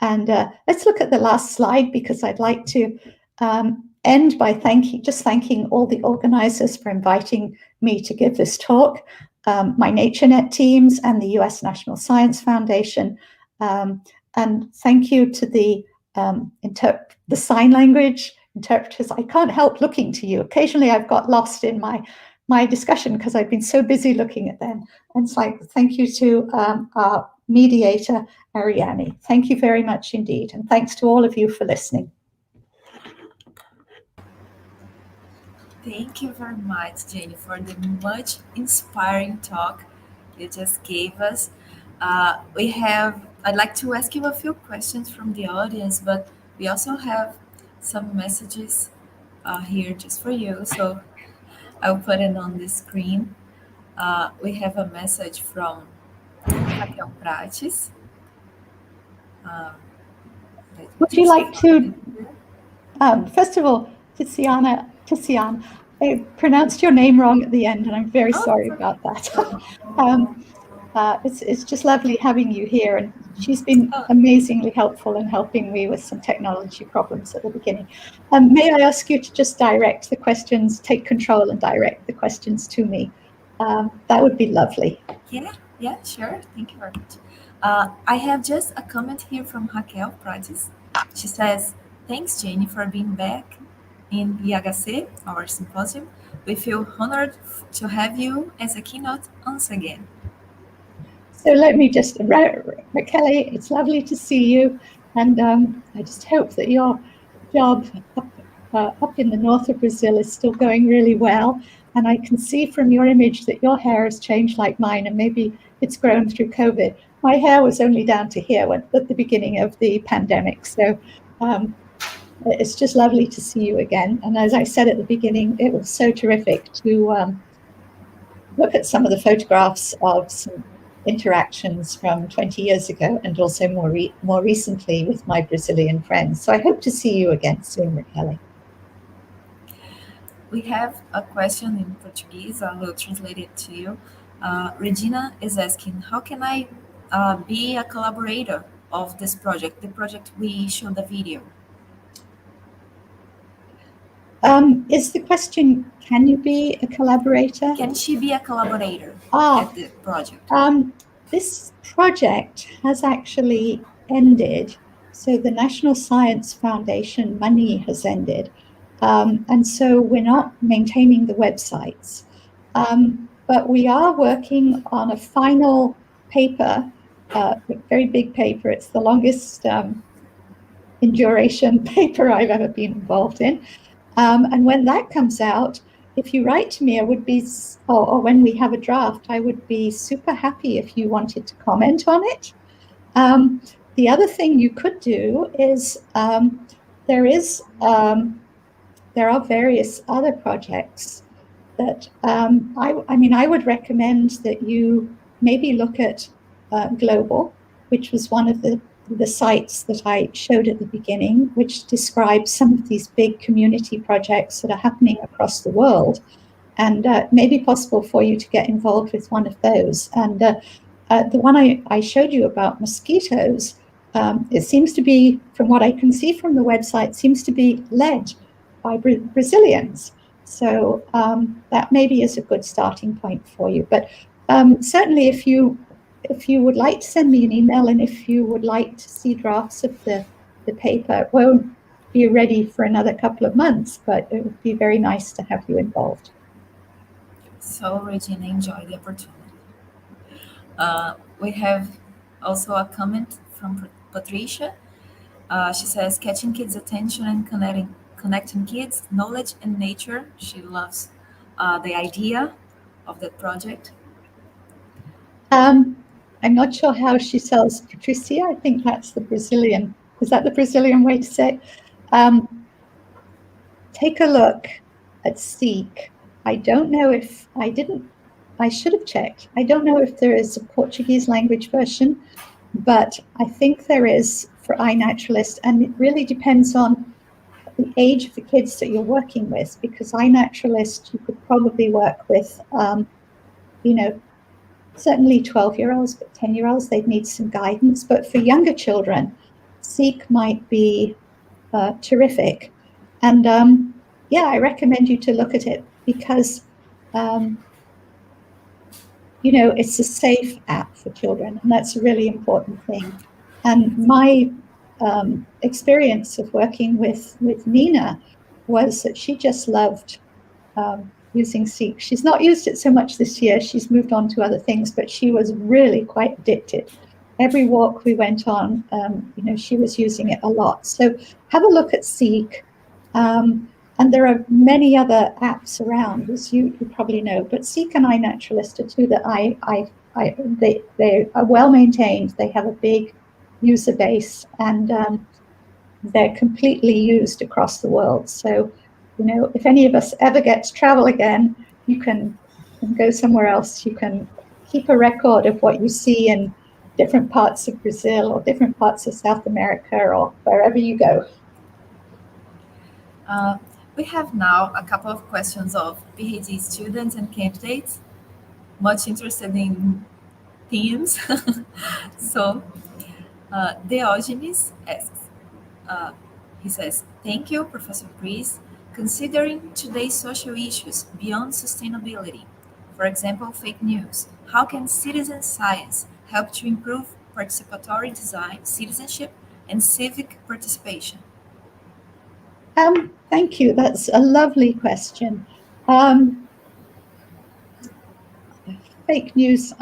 And let's look at the last slide, because I'd like to end by thanking all the organizers for inviting me to give this talk, my NatureNet teams and the US National Science Foundation. And thank you to the sign language interpreters. I can't help looking to you. Occasionally I've got lost in my discussion because I've been so busy looking at them. And it's like, thank you to our mediator, Ariane. Thank you very much indeed. And thanks to all of you for listening. Thank you very much, Jenny, for the much inspiring talk you just gave us. I'd like to ask you a few questions from the audience, but we also have some messages here just for you. So I'll put it on the screen. We have a message from Preece. Would you like to, first of all, Tiziana, I pronounced your name wrong at the end, and I'm very sorry about that. It's just lovely having you here, and she's been amazingly helpful in helping me with some technology problems at the beginning. May I ask you to just direct the questions, take control and direct the questions to me? That would be lovely. Yeah, sure. Thank you very much. I have just a comment here from Raquel Prates. She says, thanks, Jenny, for being back in IHC, our symposium. We feel honored to have you as a keynote once again. So let me just, Raquel, it's lovely to see you. And I just hope that your job up in the north of Brazil is still going really well. And I can see from your image that your hair has changed like mine, and maybe it's grown through COVID. My hair was only down to here at the beginning of the pandemic. So it's just lovely to see you again. And as I said at the beginning, it was so terrific to look at some of the photographs of some interactions from 20 years ago, and also more recently with my Brazilian friends. So I hope to see you again soon, Raquel. We have a question in Portuguese. I will translate it to you. Regina is asking, how can I be a collaborator of this project, the project we showed the video? Is the question, can you be a collaborator? Can she be a collaborator at the project? This project has actually ended So the National Science Foundation money has ended. And so we're not maintaining the websites. But we are working on a final paper, a very big paper. It's the longest in duration paper I've ever been involved in. And when that comes out, if you write to me, I would be, or when we have a draft, I would be super happy if you wanted to comment on it. The other thing you could do is there are various other projects that I would recommend that you maybe look at Global, which was one of the sites that I showed at the beginning, which describes some of these big community projects that are happening across the world. And it may be possible for you to get involved with one of those. And the one I showed you about mosquitoes, it seems to be, from what I can see from the website, seems to be led by Brazilians. So that maybe is a good starting point for you. But certainly if you would like to send me an email, and if you would like to see drafts of the paper, it won't be ready for another couple of months, but it would be very nice to have you involved. So Regina, enjoy the opportunity. We have also a comment from Patricia. She says, catching kids' attention and connecting kids, knowledge, and nature. She loves the idea of that project. I'm not sure how she spells Patricia. I think that's the Brazilian. Is that the Brazilian way to say it? Take a look at Seek. I don't know if I should have checked. I don't know if there is a Portuguese language version, but I think there is for iNaturalist, and it really depends on the age of the kids that you're working with, because iNaturalist you could probably work with, certainly 12-year-olds, but 10-year-olds, they'd need some guidance. But for younger children, Seek might be terrific. And I recommend you to look at it because, it's a safe app for children, and that's a really important thing. And my experience of working with Nina was that she just loved using Seek. She's not used it so much this year. She's moved on to other things, but she was really quite addicted. Every walk we went on, she was using it a lot. So have a look at Seek. And there are many other apps around, as you probably know, but Seek and iNaturalist are two that they are well maintained. They have a big user base, and they're completely used across the world. So, if any of us ever get to travel again, you can go somewhere else. You can keep a record of what you see in different parts of Brazil or different parts of South America or wherever you go. We have now a couple of questions of PhD students and candidates, much interested in themes. So, Diogenes asks, he says, thank you, Professor Preece. Considering today's social issues beyond sustainability, for example, fake news, how can citizen science help to improve participatory design, citizenship, and civic participation? Thank you. That's a lovely question. Fake news.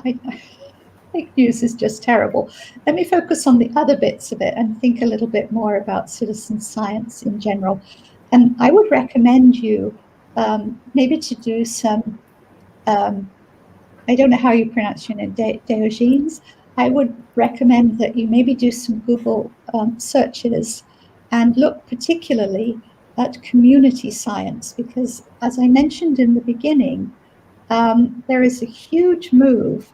Fake news is just terrible. Let me focus on the other bits of it and think a little bit more about citizen science in general. And I would recommend you maybe to do some, I don't know how you pronounce your name, Diogenes. I would recommend that you maybe do some Google searches and look particularly at community science, because as I mentioned in the beginning, there is a huge move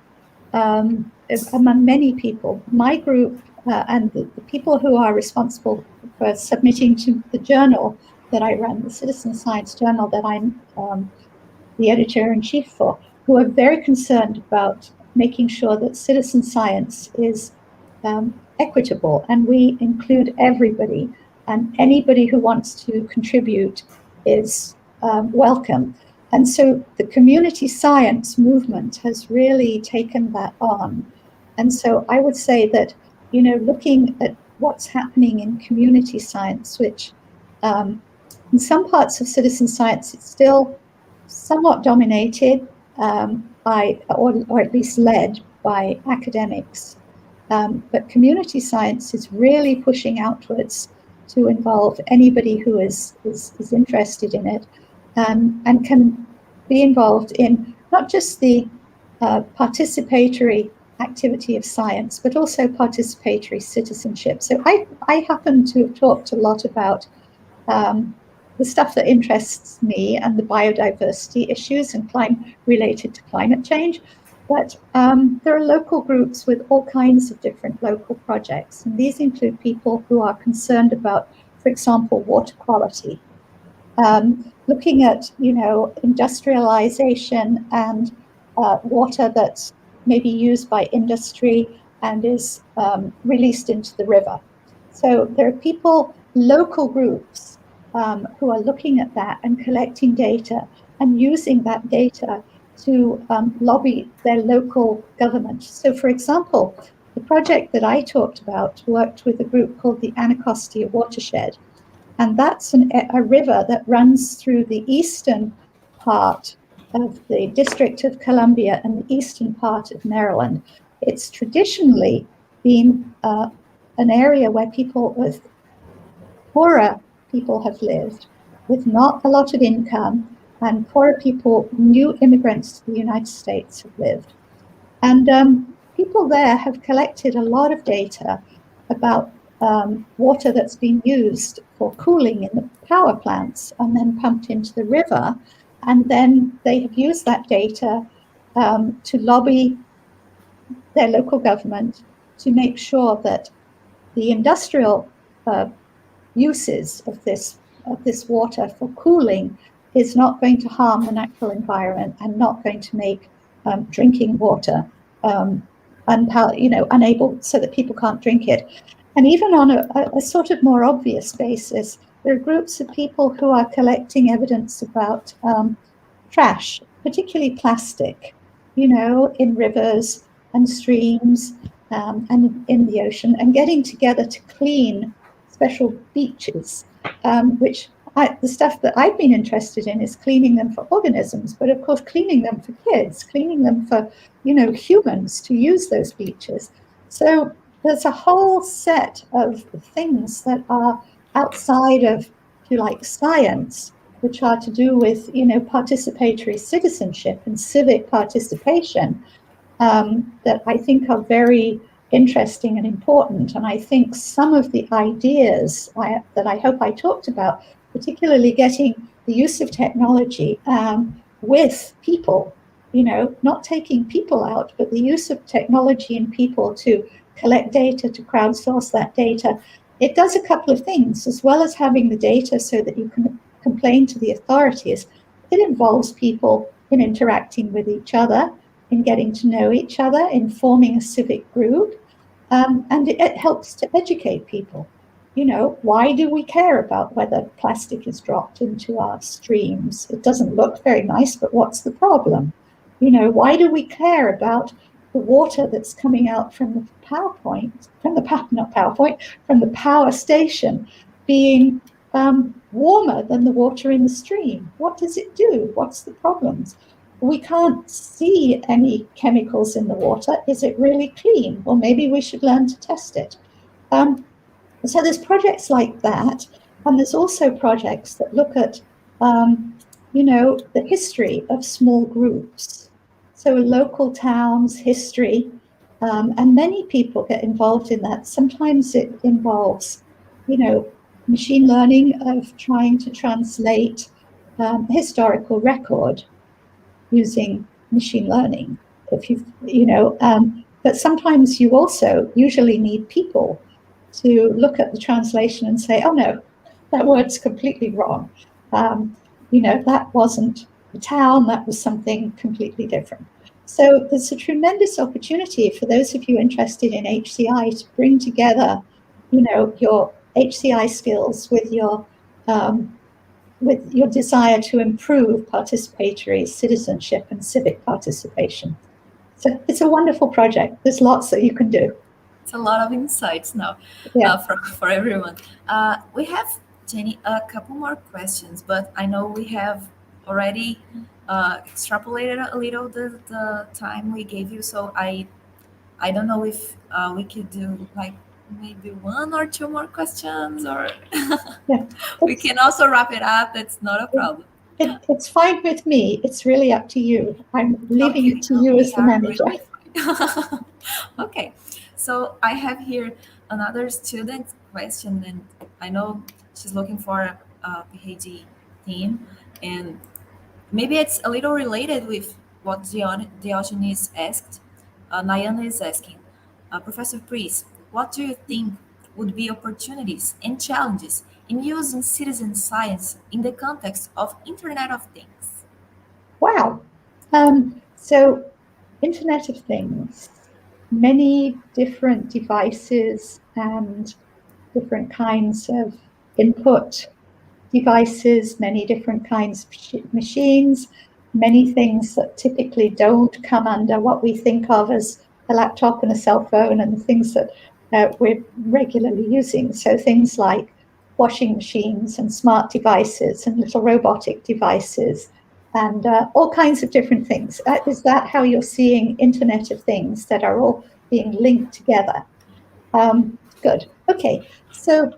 among many people. My group and the people who are responsible for submitting to the journal that I run, the Citizen Science Journal that I'm the editor-in-chief for, who are very concerned about making sure that citizen science is equitable, and we include everybody, and anybody who wants to contribute is welcome. And so the community science movement has really taken that on. And so I would say that, looking at what's happening in community science, which in some parts of citizen science, it's still somewhat dominated by, or at least led by academics. But community science is really pushing outwards to involve anybody who is interested in it, and can be involved in not just the participatory activity of science, but also participatory citizenship. So I happen to have talked a lot about the stuff that interests me and the biodiversity issues and related to climate change. But there are local groups with all kinds of different local projects. And these include people who are concerned about, for example, water quality, looking at, industrialization and water that's maybe used by industry and is released into the river. So there are people, local groups, who are looking at that and collecting data and using that data to lobby their local government. So, for example, the project that I talked about worked with a group called the Anacostia Watershed. And that's a river that runs through the eastern part of the District of Columbia and the eastern part of Maryland. It's traditionally been an area where people with poorer people have lived, with not a lot of income, and poorer people, new immigrants to the United States, have lived. And people there have collected a lot of data about water that's been used for cooling in the power plants and then pumped into the river. And then they have used that data to lobby their local government to make sure that the industrial uses of this water for cooling is not going to harm the natural environment and not going to make drinking water unable, so that people can't drink it. And even on a sort of more obvious basis, there are groups of people who are collecting evidence about trash, particularly plastic, in rivers and streams and in the ocean, and getting together to clean special beaches, which the stuff that I've been interested in is cleaning them for organisms, but of course cleaning them for kids, cleaning them for humans to use those beaches. So there's a whole set of things that are outside of, if you like, science, which are to do with participatory citizenship and civic participation, that I think are very interesting and important. And I think some of the ideas that I hope I talked about, particularly getting the use of technology with people, not taking people out, but the use of technology and people to collect data, to crowdsource that data. It does a couple of things, as well as having the data so that you can complain to the authorities. It involves people in interacting with each other, in getting to know each other, in forming a civic group, and it helps to educate people. Why do we care about whether plastic is dropped into our streams? It doesn't look very nice, but what's the problem? Why do we care about the water that's coming out from the power station being warmer than the water in the stream? What does it do? What's the problems? We can't see any chemicals in the water. Is it really clean? Well, maybe we should learn to test it. So there's projects like that, and there's also projects that look at, the history of small groups. So local towns' history, and many people get involved in that. Sometimes it involves, machine learning of trying to translate historical record using machine learning. But sometimes you also usually need people to look at the translation and say, oh no, that word's completely wrong. That wasn't a town, that was something completely different. So there's a tremendous opportunity for those of you interested in HCI to bring together, your HCI skills with your desire to improve participatory citizenship and civic participation. So it's a wonderful project. There's lots that you can do. It's a lot of insights now for everyone. We have, Jenny, a couple more questions, but I know we have already extrapolated a little the time we gave you, so I don't know if we could do like maybe one or two more questions, or we can also wrap it up. That's not a problem. It's fine with me. It's really up to you. I'm leaving it to you as the manager. Really okay, so I have here another student question, and I know she's looking for a PhD team, and maybe it's a little related with what Diogenes asked. Nayana is asking, Professor Preece, what do you think would be opportunities and challenges in using citizen science in the context of Internet of Things? Wow. So Internet of Things, many different devices and different kinds of input devices, many different kinds of machines, many things that typically don't come under what we think of as a laptop and a cell phone, and the things that we're regularly using. So things like washing machines and smart devices and little robotic devices and all kinds of different things. Is that how you're seeing Internet of Things that are all being linked together? Good. Okay. So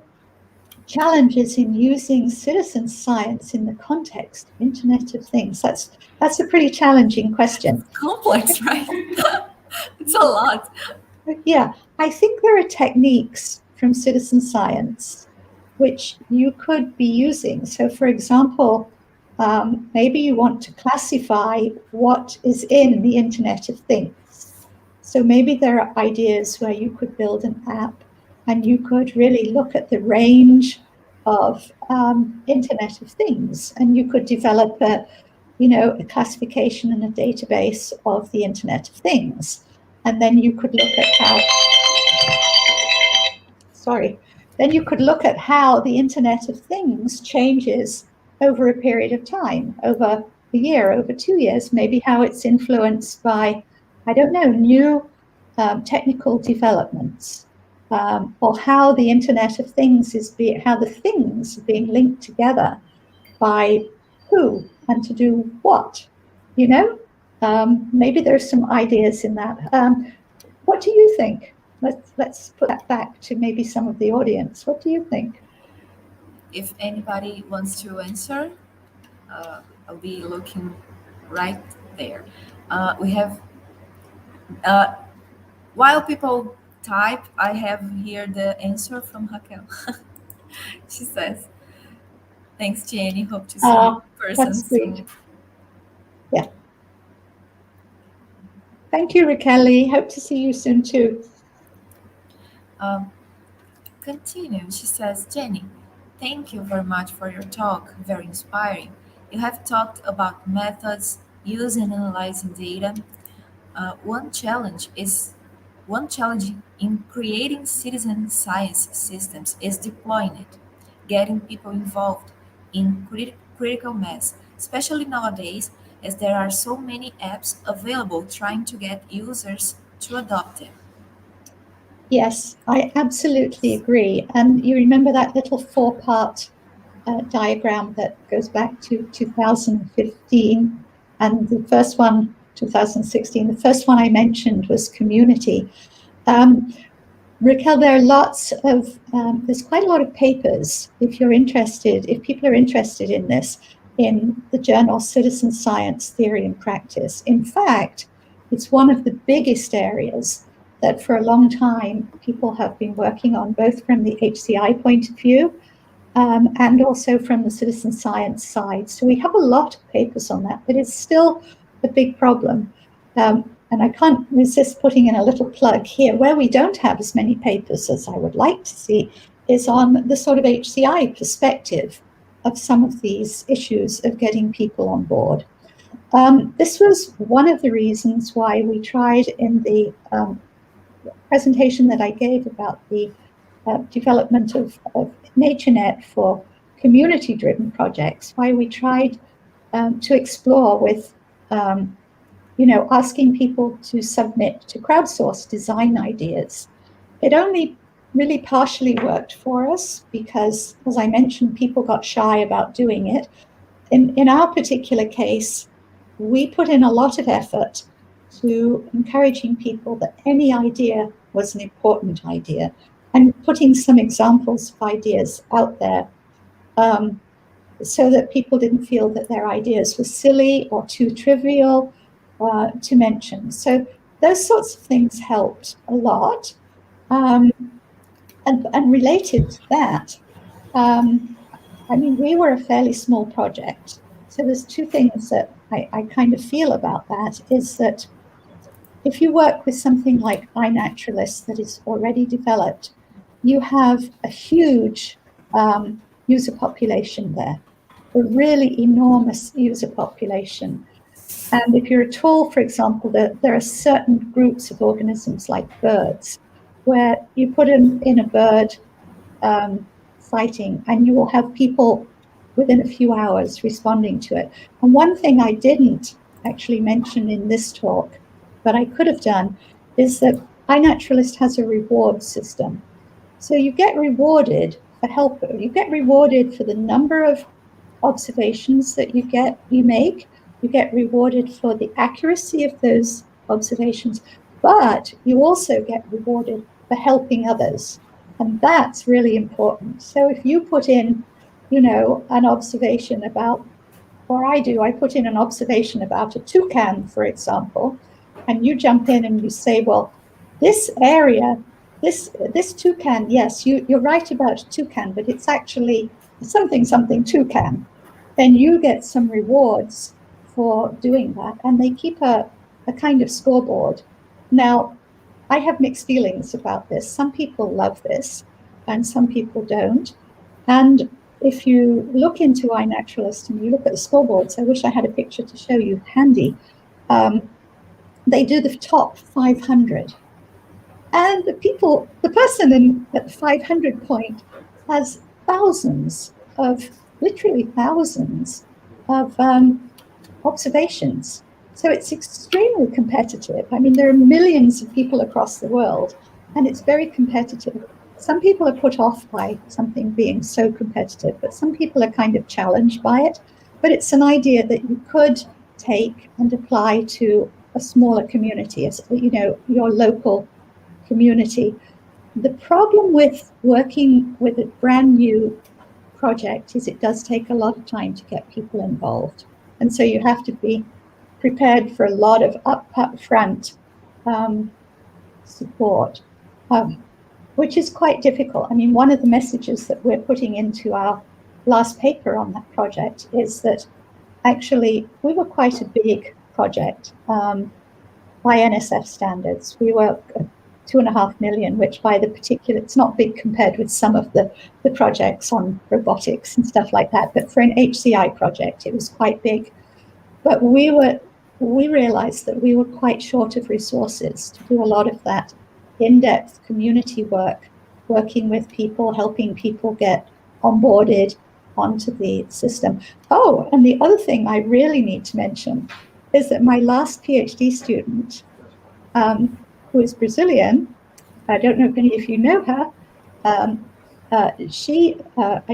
challenges in using citizen science in the context of Internet of Things. That's a pretty challenging question. It's complex, right? It's a lot. Yeah, I think there are techniques from citizen science which you could be using. So, for example, maybe you want to classify what is in the Internet of Things. So maybe there are ideas where you could build an app and you could really look at the range of Internet of Things, and you could develop a classification and a database of the Internet of Things. And then you could look at how the Internet of Things changes over a period of time, over a year, over 2 years, maybe how it's influenced by, I don't know, new technical developments, or how the Internet of Things how the things are being linked together by who and to do what, maybe there's some ideas in that. What do you think? Let's put that back to maybe some of the audience. What do you think? If anybody wants to answer, I'll be looking right there. We have, while people type, I have here the answer from Raquel. She says, thanks, Jenny. Hope to see you in person that's soon. great. Yeah. Thank you, Raquel. Hope to see you soon too. Continue. She says, Jenny, thank you very much for your talk. Very inspiring. You have talked about methods, using and analyzing data. One challenge in creating citizen science systems is deploying it, getting people involved in critical mass, especially nowadays, as there are so many apps available trying to get users to adopt them. Yes, I absolutely agree. And you remember that little 4-part diagram that goes back to 2015, and the first one, 2016, the first one I mentioned was community. Raquel, there are there's quite a lot of papers, if people are interested in this, in the journal Citizen Science Theory and Practice. In fact, it's one of the biggest areas that for a long time people have been working on, both from the HCI point of view and also from the citizen science side. So we have a lot of papers on that, but it's still a big problem. And I can't resist putting in a little plug here. Where we don't have as many papers as I would like to see is on the sort of HCI perspective of some of these issues of getting people on board. This was one of the reasons why we tried in the presentation that I gave about the development of NatureNet for community-driven projects, why we tried to explore with asking people to submit to crowdsource design ideas, it only really partially worked for us because, as I mentioned, people got shy about doing it. In our particular case, we put in a lot of effort to encouraging people that any idea was an important idea and putting some examples of ideas out there so that people didn't feel that their ideas were silly or too trivial to mention. So those sorts of things helped a lot. And related to that, I mean, we were a fairly small project. So there's two things that I kind of feel about that is that if you work with something like iNaturalist that is already developed, you have a huge user population there, a really enormous user population. And if you're a tool, for example, there are certain groups of organisms like birds, where you put in a bird sighting and you will have people within a few hours responding to it. And one thing I didn't actually mention in this talk, but I could have done, is that iNaturalist has a reward system. So you get rewarded for help. You get rewarded for the number of observations that you make. You get rewarded for the accuracy of those observations, but you also get rewarded for helping others. And that's really important. So if you put in, an observation about, or I put in an observation about a toucan, for example, and you jump in and you say, well, this area, this toucan, yes, you're right about a toucan, but it's actually something toucan. Then you get some rewards for doing that, and they keep a kind of scoreboard. Now, I have mixed feelings about this. Some people love this, and some people don't. And if you look into iNaturalist and you look at the scoreboards, I wish I had a picture to show you handy. They do the top 500. And the person at the 500 point has literally thousands of observations. So it's extremely competitive. I mean, there are millions of people across the world, and it's very competitive. Some people are put off by something being so competitive, but some people are kind of challenged by it. But it's an idea that you could take and apply to a smaller community, as your local community. The problem with working with a brand new project is it does take a lot of time to get people involved. And so you have to be prepared for a lot of upfront support, which is quite difficult. I mean, one of the messages that we're putting into our last paper on that project is that actually we were quite a big project by NSF standards. We were 2.5 million, which by the particular, it's not big compared with some of the projects on robotics and stuff like that, but for an HCI project, it was quite big. But we realized that we were quite short of resources to do a lot of that in-depth community work, working with people, helping people get onboarded onto the system. Oh, and the other thing I really need to mention is that my last PhD student, who is Brazilian, I don't know if any of you know her, I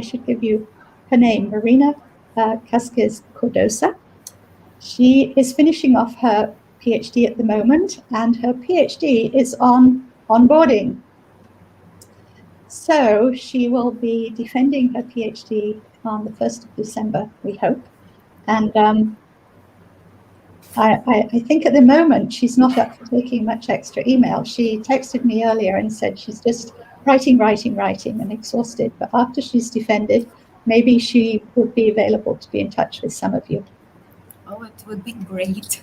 should give you her name, Marina Casquez Cordosa. She is finishing off her PhD at the moment, and her PhD is on onboarding. So she will be defending her PhD on the 1st of December, we hope. And I think at the moment she's not up for taking much extra email. She texted me earlier and said she's just writing and exhausted. But after she's defended, maybe she would be available to be in touch with some of you. Oh, it would be great.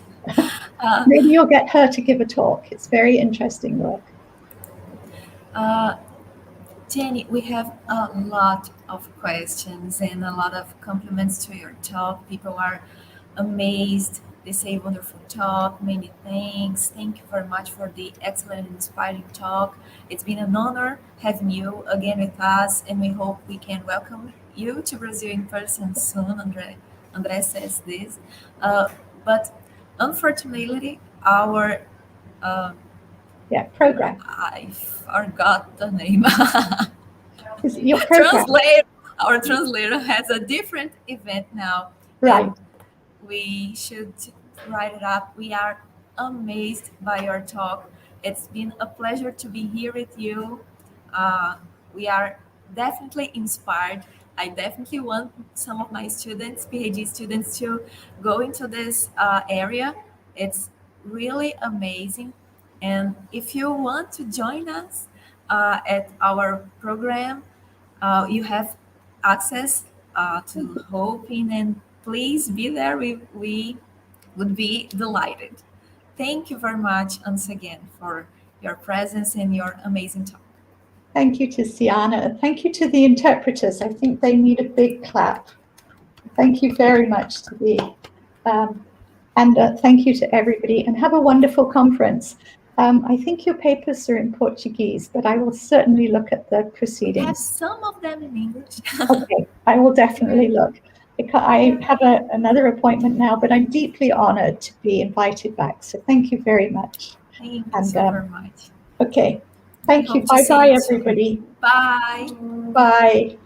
Maybe you'll get her to give a talk. It's very interesting work. Jenny, we have a lot of questions and a lot of compliments to your talk. People are amazed. They say wonderful talk, many thanks. Thank you very much for the excellent and inspiring talk. It's been an honor having you again with us, and we hope we can welcome you to Brazil in person soon. André says this. But unfortunately, our Yeah, program. I forgot the name. Is your program. Our translator has a different event now. Right. We should write it up. We are amazed by your talk. It's been a pleasure to be here with you. We are definitely inspired. I definitely want some of my students, PhD students, to go into this area. It's really amazing. And if you want to join us at our program, you have access to Hoping, and please be there. We would be delighted. Thank you very much once again for your presence and your amazing talk. Thank you to Sienna. Thank you to the interpreters. I think they need a big clap. Thank you very much to the, and thank you to everybody, and have a wonderful conference. I think your papers are in Portuguese, but I will certainly look at the proceedings. I have some of them in English. Okay, I will definitely look. I have another appointment now, but I'm deeply honored to be invited back. So thank you very much. Thank you so very much. Okay, thank you. Bye-bye, everybody. Bye. Bye.